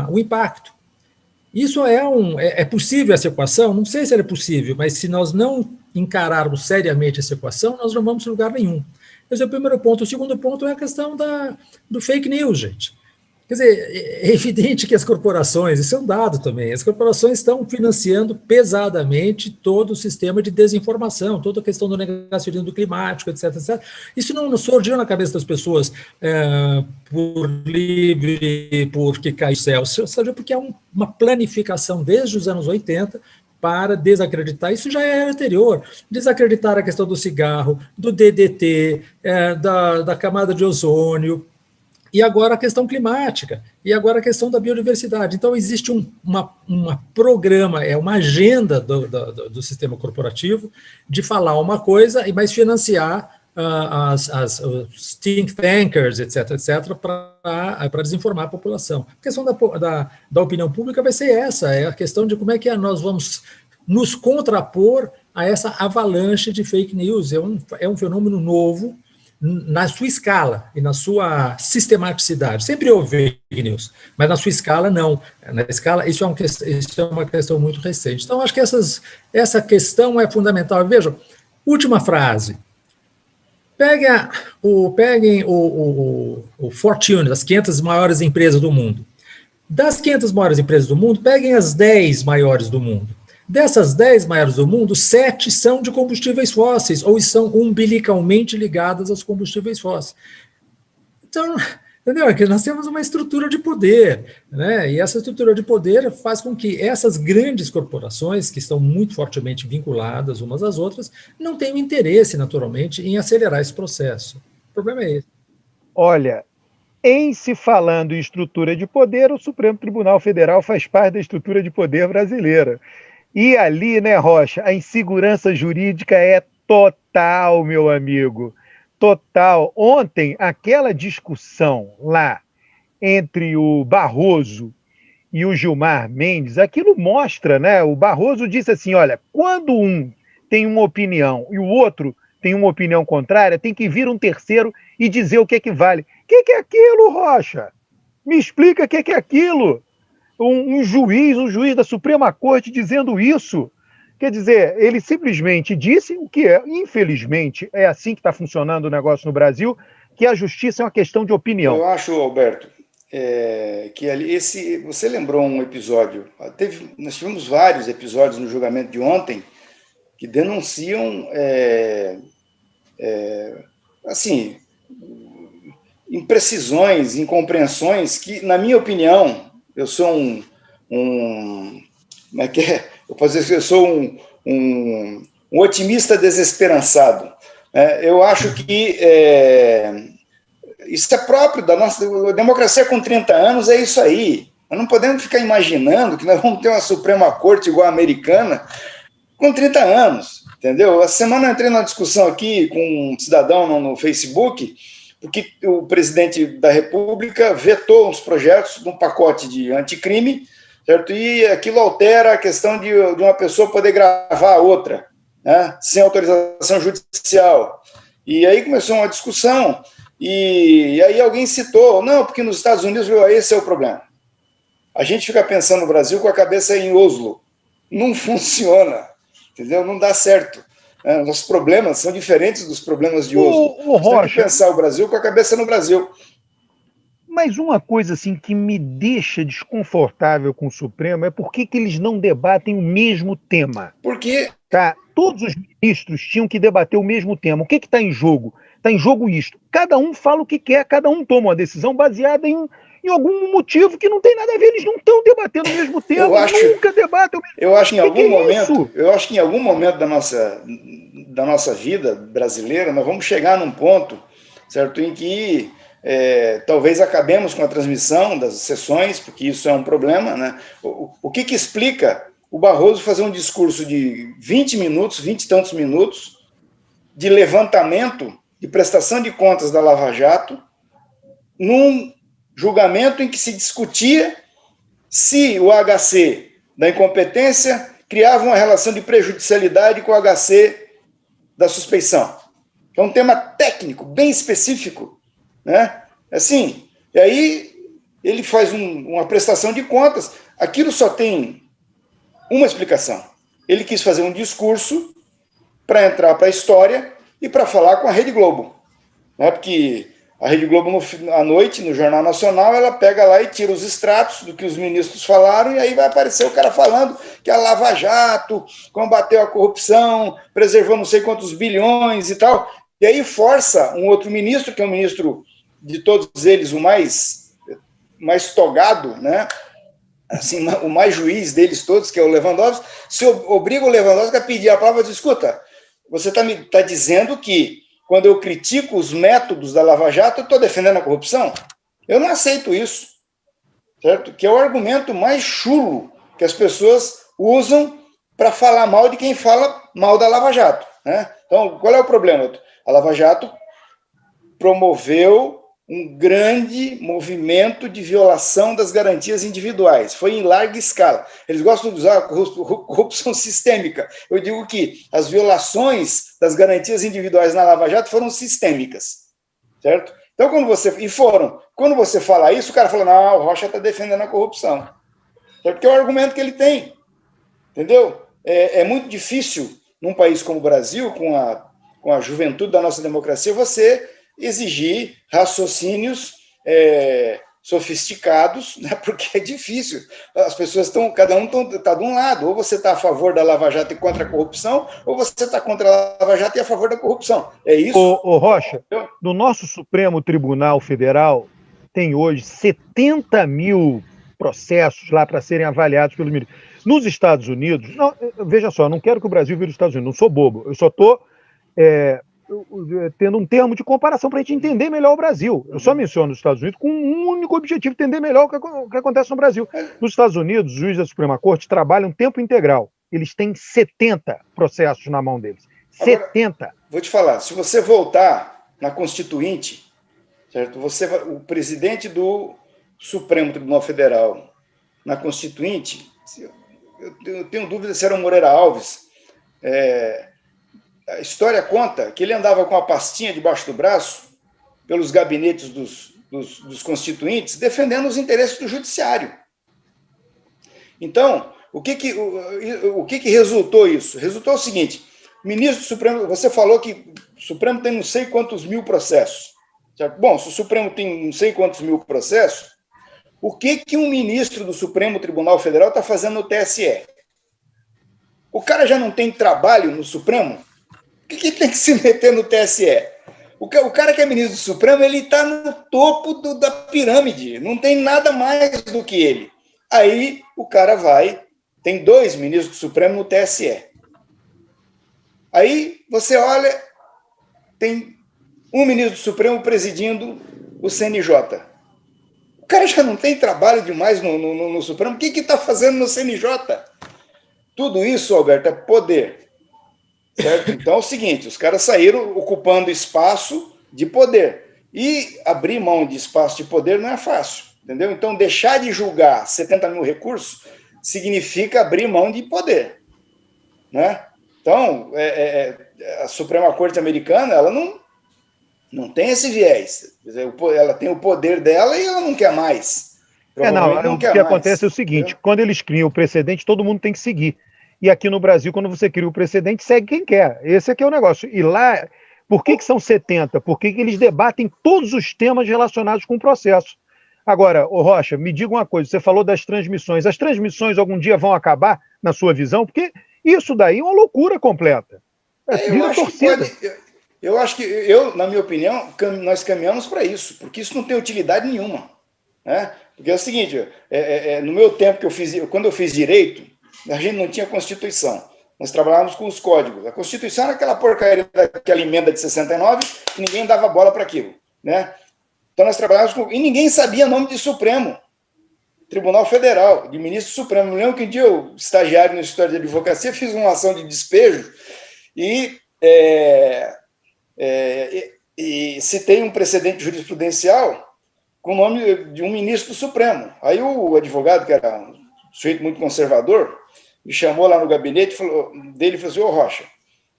o impacto. Isso é possível essa equação? Não sei se ela é possível, mas se nós não encararmos seriamente essa equação, nós não vamos a lugar nenhum. Esse é o primeiro ponto. O segundo ponto é a questão do fake news, gente. Quer dizer, é evidente que as corporações, isso é um dado também, as corporações estão financiando pesadamente todo o sistema de desinformação, toda a questão do negacionismo climático, etc, etc. Isso não surgiu na cabeça das pessoas por livre, porque caiu o céu, surgiu porque é uma planificação desde os anos 80 para desacreditar, isso já era anterior, desacreditar a questão do cigarro, do DDT, da camada de ozônio, e agora a questão climática, e agora a questão da biodiversidade. Então, existe uma programa, uma agenda do sistema corporativo de falar uma coisa, mas financiar os think tankers, etc., para desinformar a população. A questão da opinião pública vai ser essa, é a questão de como é que nós vamos nos contrapor a essa avalanche de fake news. É um fenômeno novo, na sua escala e na sua sistematicidade. Sempre houve fake news, mas na sua escala, não. Na escala, isso é uma questão muito recente. Então, acho que essa questão é fundamental. Vejam, última frase. Peguem o Fortune, das 500 maiores empresas do mundo. Das 500 maiores empresas do mundo, peguem as 10 maiores do mundo. Dessas 10 maiores do mundo, 7 são de combustíveis fósseis, ou são umbilicalmente ligadas aos combustíveis fósseis. Então, entendeu? Aqui nós temos uma estrutura de poder, né? E essa estrutura de poder faz com que essas grandes corporações, que estão muito fortemente vinculadas umas às outras, não tenham interesse, naturalmente, em acelerar esse processo. O problema é esse. Olha, em se falando em estrutura de poder, o Supremo Tribunal Federal faz parte da estrutura de poder brasileira. E ali, né, Rocha, a insegurança jurídica é total, meu amigo. Total. Ontem, aquela discussão lá entre o Barroso e o Gilmar Mendes, aquilo mostra, né? O Barroso disse assim, olha, quando um tem uma opinião e o outro tem uma opinião contrária, tem que vir um terceiro e dizer o que é que vale. O que é aquilo, Rocha? Me explica o que é aquilo. Um juiz da Suprema Corte dizendo isso. Quer dizer, ele simplesmente disse o que é, infelizmente, é assim que está funcionando o negócio no Brasil, que a justiça é uma questão de opinião. Eu acho, Alberto, que ali, você lembrou um episódio, nós tivemos vários episódios no julgamento de ontem que denunciam, assim, imprecisões, incompreensões que, na minha opinião, eu sou como é que é? Eu posso dizer que eu sou um otimista desesperançado. Eu acho que isso é próprio da nossa democracia com 30 anos, é isso aí. Nós não podemos ficar imaginando que nós vamos ter uma Suprema Corte igual a americana com 30 anos, entendeu? Essa semana eu entrei numa discussão aqui com um cidadão no Facebook, porque o presidente da República vetou uns projetos de um pacote de anticrime, certo? E aquilo altera a questão de uma pessoa poder gravar a outra, né? Sem autorização judicial. E aí começou uma discussão, e aí alguém citou, não, porque nos Estados Unidos esse é o problema. A gente fica pensando no Brasil com a cabeça em Oslo. Não funciona, entendeu? Não dá certo. Nossos problemas são diferentes dos problemas de Oslo. Você tem que pensar o Brasil com a cabeça no Brasil. Mas uma coisa assim que me deixa desconfortável com o Supremo é por que eles não debatem o mesmo tema. Por quê? Tá? Todos os ministros tinham que debater o mesmo tema. O que está em jogo? Está em jogo isto. Cada um fala o que quer, cada um toma uma decisão baseada em algum motivo que não tem nada a ver. Eles não estão debatendo o mesmo tema, nunca debatem o mesmo tema. Eu acho que em algum momento da nossa vida brasileira, nós vamos chegar num ponto, certo, em que talvez acabemos com a transmissão das sessões, porque isso é um problema, né? O que explica o Barroso fazer um discurso de 20 minutos, 20 e tantos minutos, de levantamento, de prestação de contas da Lava Jato, num julgamento em que se discutia se o HC da incompetência criava uma relação de prejudicialidade com o HC da suspeição. É um tema técnico, bem específico, né? Assim, e aí ele faz uma prestação de contas, aquilo só tem uma explicação. Ele quis fazer um discurso para entrar para a história e para falar com a Rede Globo, né? Porque a Rede Globo, à noite, no Jornal Nacional, ela pega lá e tira os extratos do que os ministros falaram, e aí vai aparecer o cara falando que a Lava Jato combateu a corrupção, preservou não sei quantos bilhões e tal, e aí força um outro ministro, que é um ministro de todos eles, o mais togado, né? Assim, o mais juiz deles todos, que é o Lewandowski, se obriga o Lewandowski a pedir a prova de escuta. Você está dizendo que quando eu critico os métodos da Lava Jato, eu estou defendendo a corrupção? Eu não aceito isso, certo? Que é o argumento mais chulo que as pessoas usam para falar mal de quem fala mal da Lava Jato, né? Então, qual é o problema? A Lava Jato promoveu um grande movimento de violação das garantias individuais. Foi em larga escala. Eles gostam de usar a corrupção sistêmica. Eu digo que as violações das garantias individuais na Lava Jato foram sistêmicas, certo? Então, quando você fala isso, o cara fala, não, o Rocha está defendendo a corrupção. Porque é o argumento que ele tem, entendeu? É muito difícil, num país como o Brasil, com a juventude da nossa democracia, você exigir raciocínios sofisticados, né, porque é difícil. As pessoas estão, cada um está de um lado. Ou você está a favor da Lava Jato e contra a corrupção, ou você está contra a Lava Jato e a favor da corrupção. É isso? Ô Rocha, no nosso Supremo Tribunal Federal tem hoje 70 mil processos lá para serem avaliados pelos ministros. Nos Estados Unidos, não, veja só, não quero que o Brasil vire os Estados Unidos, não sou bobo, eu só estou tendo um termo de comparação para a gente entender melhor o Brasil. Eu só menciono os Estados Unidos com um único objetivo, entender melhor o que acontece no Brasil. Nos Estados Unidos, os juízes da Suprema Corte trabalham tempo integral. Eles têm 70 processos na mão deles. Agora, 70. Vou te falar, se você voltar na Constituinte, certo? O presidente do Supremo Tribunal Federal na Constituinte, eu tenho dúvida se era o Moreira Alves, a história conta que ele andava com a pastinha debaixo do braço pelos gabinetes dos constituintes, defendendo os interesses do judiciário. Então, o que resultou isso? Resultou o seguinte: o ministro do Supremo, você falou que o Supremo tem não sei quantos mil processos. Certo? Bom, se o Supremo tem não sei quantos mil processos, o que um ministro do Supremo Tribunal Federal está fazendo no TSE? O cara já não tem trabalho no Supremo? Por que tem que se meter no TSE? O cara que é ministro do Supremo, ele está no topo da pirâmide, não tem nada mais do que ele. Aí o cara tem 2 ministros do Supremo no TSE. Aí você olha, tem um ministro do Supremo presidindo o CNJ. O cara já não tem trabalho demais no Supremo, o que está fazendo no CNJ? Tudo isso, Alberto, é poder. Certo? Então é o seguinte, os caras saíram ocupando espaço de poder. E abrir mão de espaço de poder não é fácil, entendeu? Então deixar de julgar 70 mil recursos significa abrir mão de poder, né? Então, a Suprema Corte Americana, ela não tem esse viés. Ela tem o poder dela e ela não quer mais. O que acontece é o seguinte, entendeu? Quando eles criam o precedente, todo mundo tem que seguir. E aqui no Brasil, quando você cria o precedente, segue quem quer. Esse aqui é o negócio. E lá, por que são 70? Porque eles debatem todos os temas relacionados com o processo. Agora, Rocha, me diga uma coisa, você falou das transmissões. As transmissões algum dia vão acabar, na sua visão? Porque isso daí é uma loucura completa. Eu acho que, na minha opinião, nós caminhamos para isso, porque isso não tem utilidade nenhuma. Né? Porque é o seguinte, no meu tempo, quando eu fiz direito, a gente não tinha Constituição. Nós trabalhávamos com os códigos. A Constituição era aquela porcaria daquela emenda de 69 que ninguém dava bola para aquilo. Né? Então nós trabalhávamos com... E ninguém sabia nome de Supremo. Tribunal Federal, de ministro Supremo. Eu lembro que um dia eu, estagiário no escritório de advocacia, fiz uma ação de despejo e citei um precedente jurisprudencial com o nome de um ministro do Supremo. Aí o advogado, que era um sujeito muito conservador, me chamou lá no gabinete e falou assim: ô Rocha,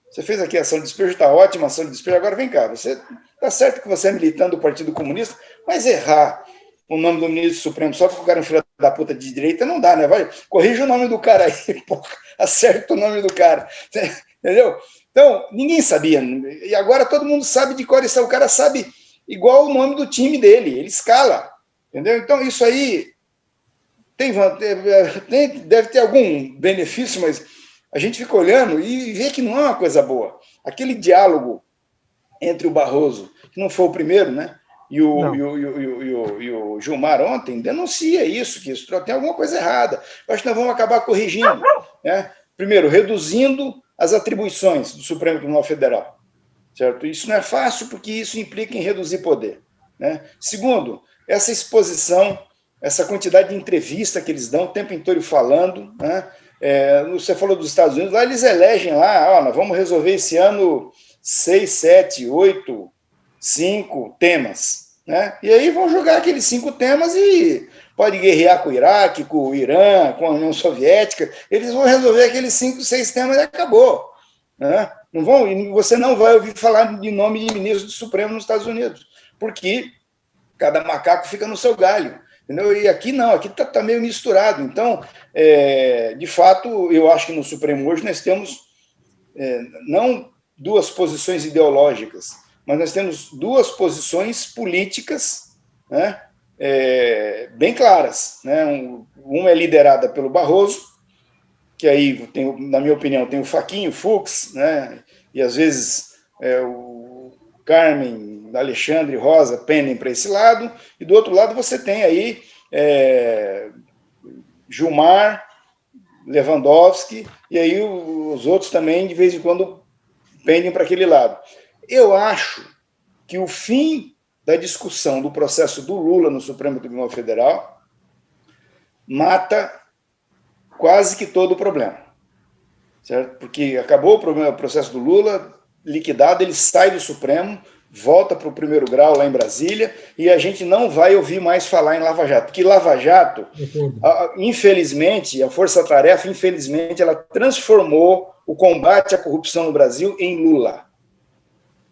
você fez aqui a ação de despejo, está ótima a ação de despejo, agora vem cá, você está certo que você é militante do Partido Comunista, mas errar o nome do ministro do Supremo só porque o cara é um filho da puta de direita não dá, né? Vai, corrija o nome do cara aí, porra, acerta o nome do cara, entendeu? Então, ninguém sabia, e agora todo mundo sabe de cor, o cara sabe igual o nome do time dele, ele escala, entendeu? Então, isso aí deve ter algum benefício, mas a gente fica olhando e vê que não é uma coisa boa. Aquele diálogo entre o Barroso, que não foi o primeiro, né? E o Gilmar ontem denuncia isso, que isso tem alguma coisa errada. Eu acho que nós vamos acabar corrigindo. Né? Primeiro, reduzindo as atribuições do Supremo Tribunal Federal. Certo? Isso não é fácil, porque isso implica em reduzir poder. Né? Segundo, essa exposição, essa quantidade de entrevista que eles dão o tempo inteiro falando, né? Você falou dos Estados Unidos, lá eles elegem lá, nós vamos resolver esse ano 6, 7, 8, 5 temas, né? E aí vão jogar aqueles 5 temas e pode guerrear com o Iraque, com o Irã, com a União Soviética, eles vão resolver aqueles 5, 6 temas e acabou, né? Você não vai ouvir falar de nome de ministro do Supremo nos Estados Unidos, porque cada macaco fica no seu galho. Entendeu? E aqui não, aqui está meio misturado. Então, de fato, eu acho que no Supremo hoje nós temos não 2 posições ideológicas, mas nós temos 2 posições políticas, né, bem claras, né? Uma é liderada pelo Barroso, que aí, na minha opinião, tem o Fachin, o Fux, né? E às vezes o Carmen, Alexandre, Rosa pendem para esse lado, e do outro lado você tem aí Gilmar, Lewandowski, e aí os outros também, de vez em quando, pendem para aquele lado. Eu acho que o fim da discussão do processo do Lula no Supremo Tribunal Federal mata quase que todo o problema, certo? Porque acabou o processo do Lula, liquidado, ele sai do Supremo, volta para o primeiro grau lá em Brasília, e a gente não vai ouvir mais falar em Lava Jato, porque Lava Jato, infelizmente, a Força-Tarefa, infelizmente, ela transformou o combate à corrupção no Brasil em Lula.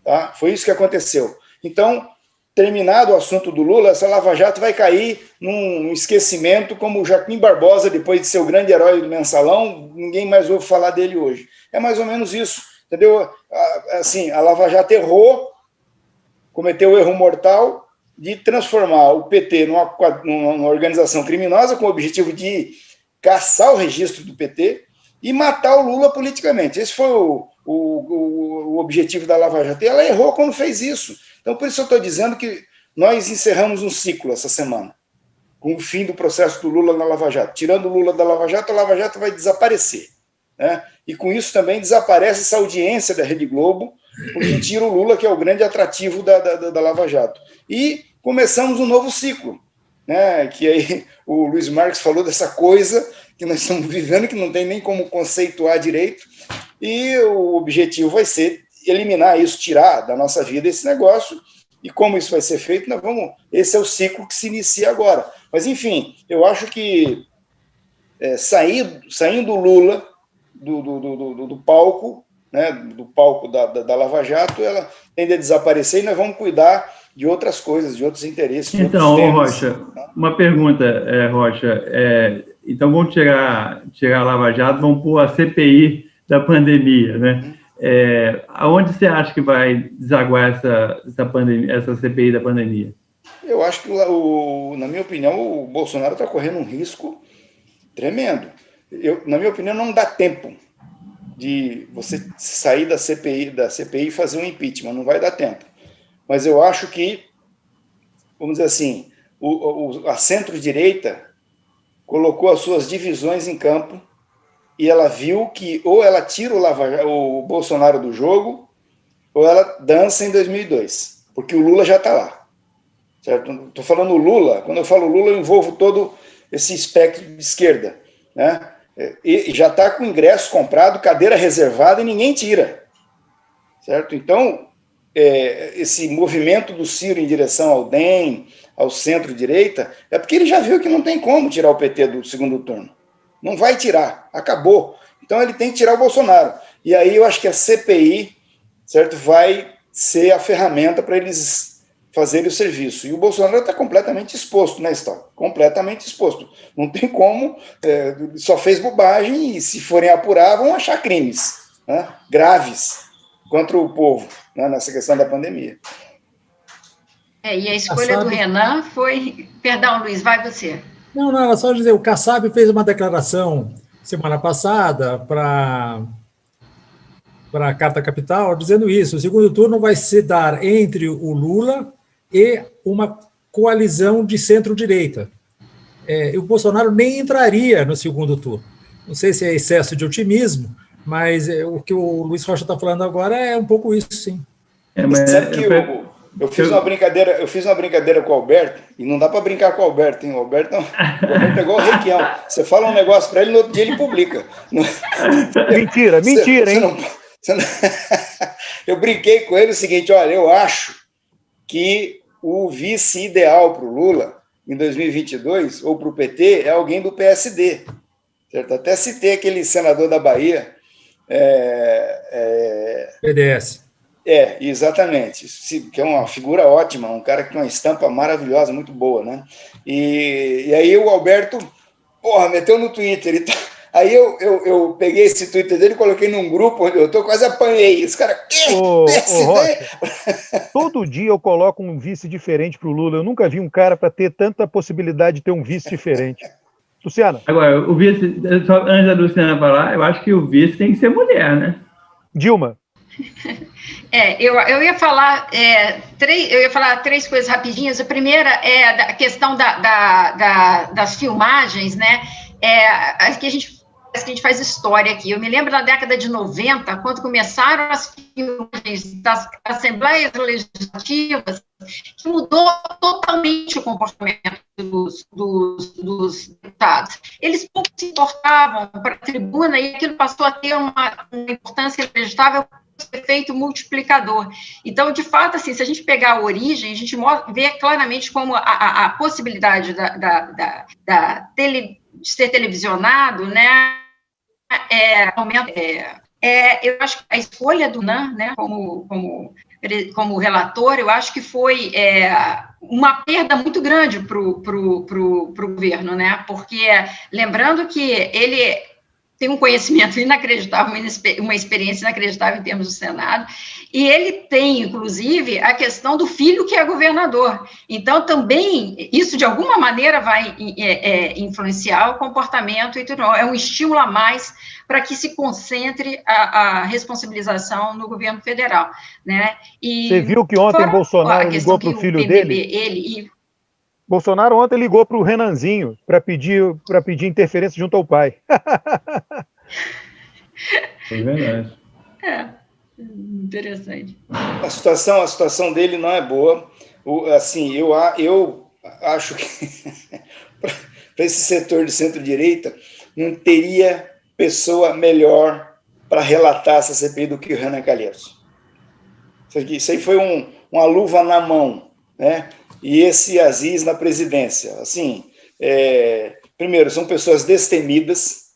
Tá? Foi isso que aconteceu. Então, terminado o assunto do Lula, essa Lava Jato vai cair num esquecimento, como o Joaquim Barbosa, depois de ser o grande herói do Mensalão, ninguém mais ouve falar dele hoje. É mais ou menos isso, entendeu? Assim, a Lava Jato errou, cometeu o erro mortal de transformar o PT numa organização criminosa com o objetivo de caçar o registro do PT e matar o Lula politicamente. Esse foi o objetivo da Lava Jato. E ela errou quando fez isso. Então, por isso eu estou dizendo que nós encerramos um ciclo essa semana, com o fim do processo do Lula na Lava Jato. Tirando o Lula da Lava Jato, a Lava Jato vai desaparecer, né? E com isso também desaparece essa audiência da Rede Globo, porque tira o Lula, que é o grande atrativo da Lava Jato. E começamos um novo ciclo, né? Que aí o Luiz Marques falou dessa coisa que nós estamos vivendo, que não tem nem como conceituar direito, e o objetivo vai ser eliminar isso, tirar da nossa vida esse negócio, e como isso vai ser feito, esse é o ciclo que se inicia agora. Mas, enfim, eu acho que saindo o Lula do palco, né, do palco da Lava Jato, ela tende a desaparecer e nós vamos cuidar de outras coisas, de outros interesses. Então, Rocha, uma pergunta, Rocha, então vamos tirar a Lava Jato, vamos pôr a CPI da pandemia, né? Aonde você acha que vai desaguar essa CPI da pandemia? Eu acho que, na minha opinião, o Bolsonaro está correndo um risco tremendo. Na minha opinião, não dá tempo de você sair da CPI e fazer um impeachment, não vai dar tempo. Mas eu acho que, vamos dizer assim, a centro-direita colocou as suas divisões em campo e ela viu que ou ela tira o Bolsonaro do jogo ou ela dança em 2002, porque o Lula já está lá. Certo? Estou falando Lula, quando eu falo Lula, eu envolvo todo esse espectro de esquerda, né? E já está com ingresso comprado, cadeira reservada e ninguém tira. Certo? Então, esse movimento do Ciro em direção ao DEM, ao centro-direita, é porque ele já viu que não tem como tirar o PT do segundo turno. Não vai tirar, acabou. Então ele tem que tirar o Bolsonaro. E aí eu acho que a CPI, certo, vai ser a ferramenta para eles fazerem o serviço. E o Bolsonaro está completamente exposto na história, completamente exposto. Não tem como, só fez bobagem e se forem apurar vão achar crimes, né, graves contra o povo, né, nessa questão da pandemia. E a escolha do Renan foi... Perdão, Luiz, vai você. Não, era só dizer, o Kassab fez uma declaração semana passada para a Carta Capital, dizendo isso, o segundo turno vai se dar entre o Lula e uma coalizão de centro-direita. E o Bolsonaro nem entraria no segundo turno. Não sei se é excesso de otimismo, mas o que o Luiz Rocha está falando agora é um pouco isso, sim. Mas sabe que eu fiz uma brincadeira com o Alberto, e não dá para brincar com o Alberto, hein? O Alberto pegou o Requião. Você fala um negócio para ele, no outro dia ele publica. Mentira, hein? Eu brinquei com ele o seguinte, olha, eu acho que o vice ideal para o Lula, em 2022, ou para o PT, é alguém do PSD. Certo? Até citei aquele senador da Bahia. PDS. Exatamente, que é uma figura ótima, um cara que tem uma estampa maravilhosa, muito boa, né? E aí o Alberto, meteu no Twitter, Aí eu peguei esse Twitter dele, coloquei num grupo onde eu tô, quase apanhei. Os caras, todo dia eu coloco um vice diferente para o Lula. Eu nunca vi um cara para ter tanta possibilidade de ter um vice diferente. Luciana. Agora, o vice, só antes da Luciana falar, eu acho que o vice tem que ser mulher, né? Dilma. Eu ia falar três coisas rapidinhas. A primeira é a questão das filmagens, né? Que a gente faz história aqui. Eu me lembro na década de 90, quando começaram as filmagens das Assembleias Legislativas, que mudou totalmente o comportamento dos deputados. Eles pouco se importavam para a tribuna e aquilo passou a ter uma importância inacreditável, efeito multiplicador. Então, de fato, assim, se a gente pegar a origem, a gente vê claramente como a possibilidade de ser televisionado, né, eu acho que a escolha do NAN, né, como relator, eu acho que foi uma perda muito grande para o governo, né, porque, lembrando que ele tem um conhecimento inacreditável, uma experiência inacreditável em termos do Senado, e ele tem, inclusive, a questão do filho que é governador. Então, também, isso de alguma maneira vai influenciar o comportamento, e tudo. É um estímulo a mais para que se concentre a responsabilização no governo federal, né? E você viu que ontem Bolsonaro ligou para o filho dele? Bolsonaro ontem ligou para o Renanzinho para pedir interferência junto ao pai. É verdade. Interessante. A situação dele não é boa. Assim, eu acho que para esse setor de centro-direita não teria pessoa melhor para relatar essa CPI do que o Renan Calheiros. Isso aí foi uma luva na mão, né? E esse Aziz na presidência. Assim, primeiro, são pessoas destemidas,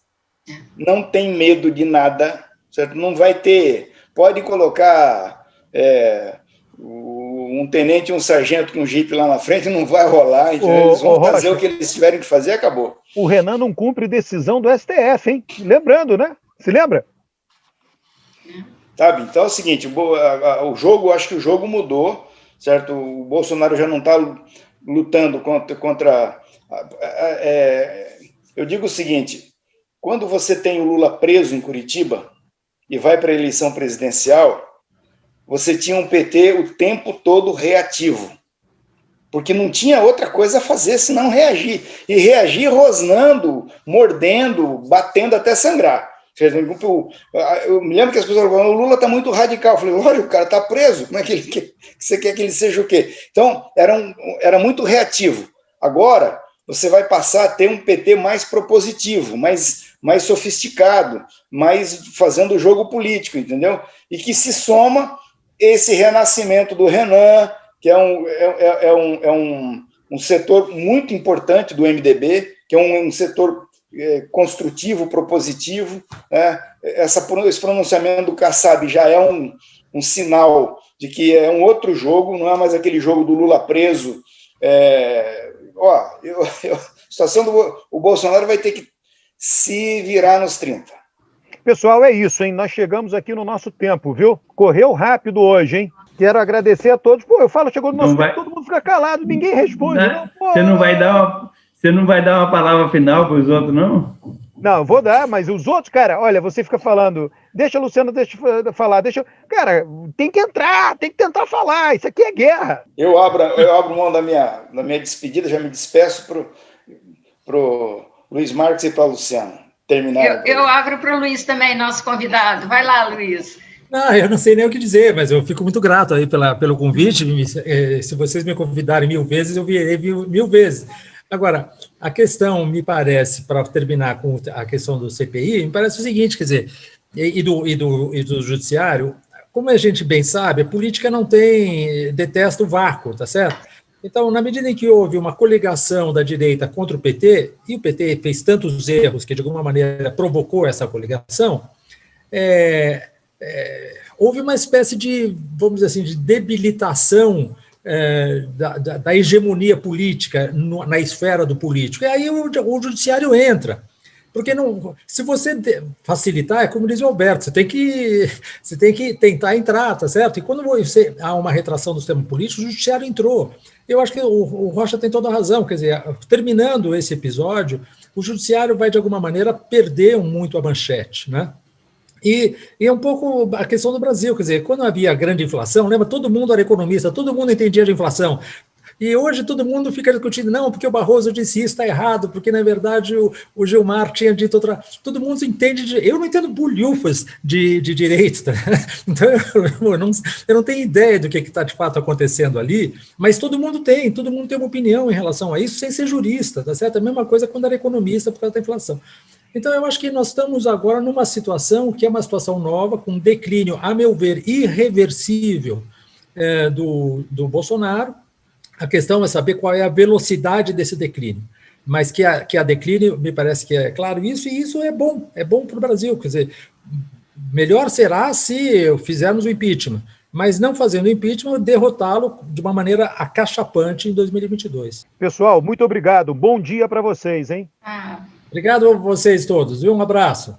não tem medo de nada, certo? Não vai ter... Pode colocar um tenente e um sargento com um jipe lá na frente, não vai rolar, eles vão fazer o que eles tiverem que fazer, acabou. O Renan não cumpre decisão do STF, hein? Lembrando, né? Se lembra? Sabe? Então é o seguinte, o jogo, acho que o jogo mudou, certo? O Bolsonaro já não está lutando contra... eu digo o seguinte, quando você tem o Lula preso em Curitiba e vai para a eleição presidencial, você tinha um PT o tempo todo reativo, porque não tinha outra coisa a fazer senão reagir, e reagir rosnando, mordendo, batendo até sangrar. Eu me lembro que as pessoas falavam, o Lula está muito radical. Eu falei, olha, o cara está preso, como é que você quer que ele seja o quê? Então, era muito reativo. Agora, você vai passar a ter um PT mais propositivo, mais sofisticado, mais fazendo o jogo político, entendeu? E que se soma esse renascimento do Renan, que é um setor muito importante do MDB, que é um setor construtivo, propositivo, né? Esse pronunciamento do Kassab já é um sinal de que é um outro jogo, não é mais aquele jogo do Lula preso. A situação o Bolsonaro vai ter que se virar nos 30. Pessoal, é isso, hein? Nós chegamos aqui no nosso tempo, viu? Correu rápido hoje, hein? Quero agradecer a todos. Pô, eu falo, chegou no nosso tempo, todo mundo fica calado, ninguém responde. Você não vai dar uma palavra final para os outros, não? Não, vou dar, mas os outros, cara, olha, você fica falando, deixa a Luciana falar, cara, tem que entrar, tem que tentar falar, isso aqui é guerra. Eu abro mão da minha despedida, já me despeço pro Luiz Marques e para a Luciana terminar. Eu abro para o Luiz também, nosso convidado. Vai lá, Luiz. Não, eu não sei nem o que dizer, mas eu fico muito grato aí pelo convite. Se vocês me convidarem 1000 vezes, eu virei 1000 vezes. Agora, a questão, me parece, para terminar com a questão do CPI, me parece o seguinte, quer dizer, e do judiciário, como a gente bem sabe, a política detesta o vácuo, tá certo? Então, na medida em que houve uma coligação da direita contra o PT, e o PT fez tantos erros que, de alguma maneira, provocou essa coligação, houve uma espécie de, vamos dizer assim, de debilitação da hegemonia política na esfera do político. E aí o judiciário entra. Porque não, se você facilitar, é como diz o Alberto, você tem que tentar entrar, tá certo? E quando há uma retração do sistema político, o judiciário entrou. Eu acho que o Rocha tem toda a razão, quer dizer, terminando esse episódio, o judiciário vai, de alguma maneira, perder muito a manchete, né? E é um pouco a questão do Brasil, quer dizer, quando havia grande inflação, lembra, todo mundo era economista, todo mundo entendia de inflação. E hoje todo mundo fica discutindo, não, porque o Barroso disse isso, está errado, porque na verdade o Gilmar tinha dito outra. Todo mundo entende, eu não entendo bolhufas de direito, tá? Então eu não tenho ideia do que está de fato acontecendo ali, mas todo mundo tem uma opinião em relação a isso, sem ser jurista, tá certo? A mesma coisa quando era economista por causa da inflação. Então eu acho que nós estamos agora numa situação que é uma situação nova, com um declínio, a meu ver, irreversível do Bolsonaro. A questão é saber qual é a velocidade desse declínio, mas que a declínio, me parece que é claro isso, e isso é bom para o Brasil, quer dizer, melhor será se fizermos o impeachment, mas não fazendo o impeachment, derrotá-lo de uma maneira acachapante em 2022. Pessoal, muito obrigado, bom dia para vocês, hein? Obrigado a vocês todos, um abraço.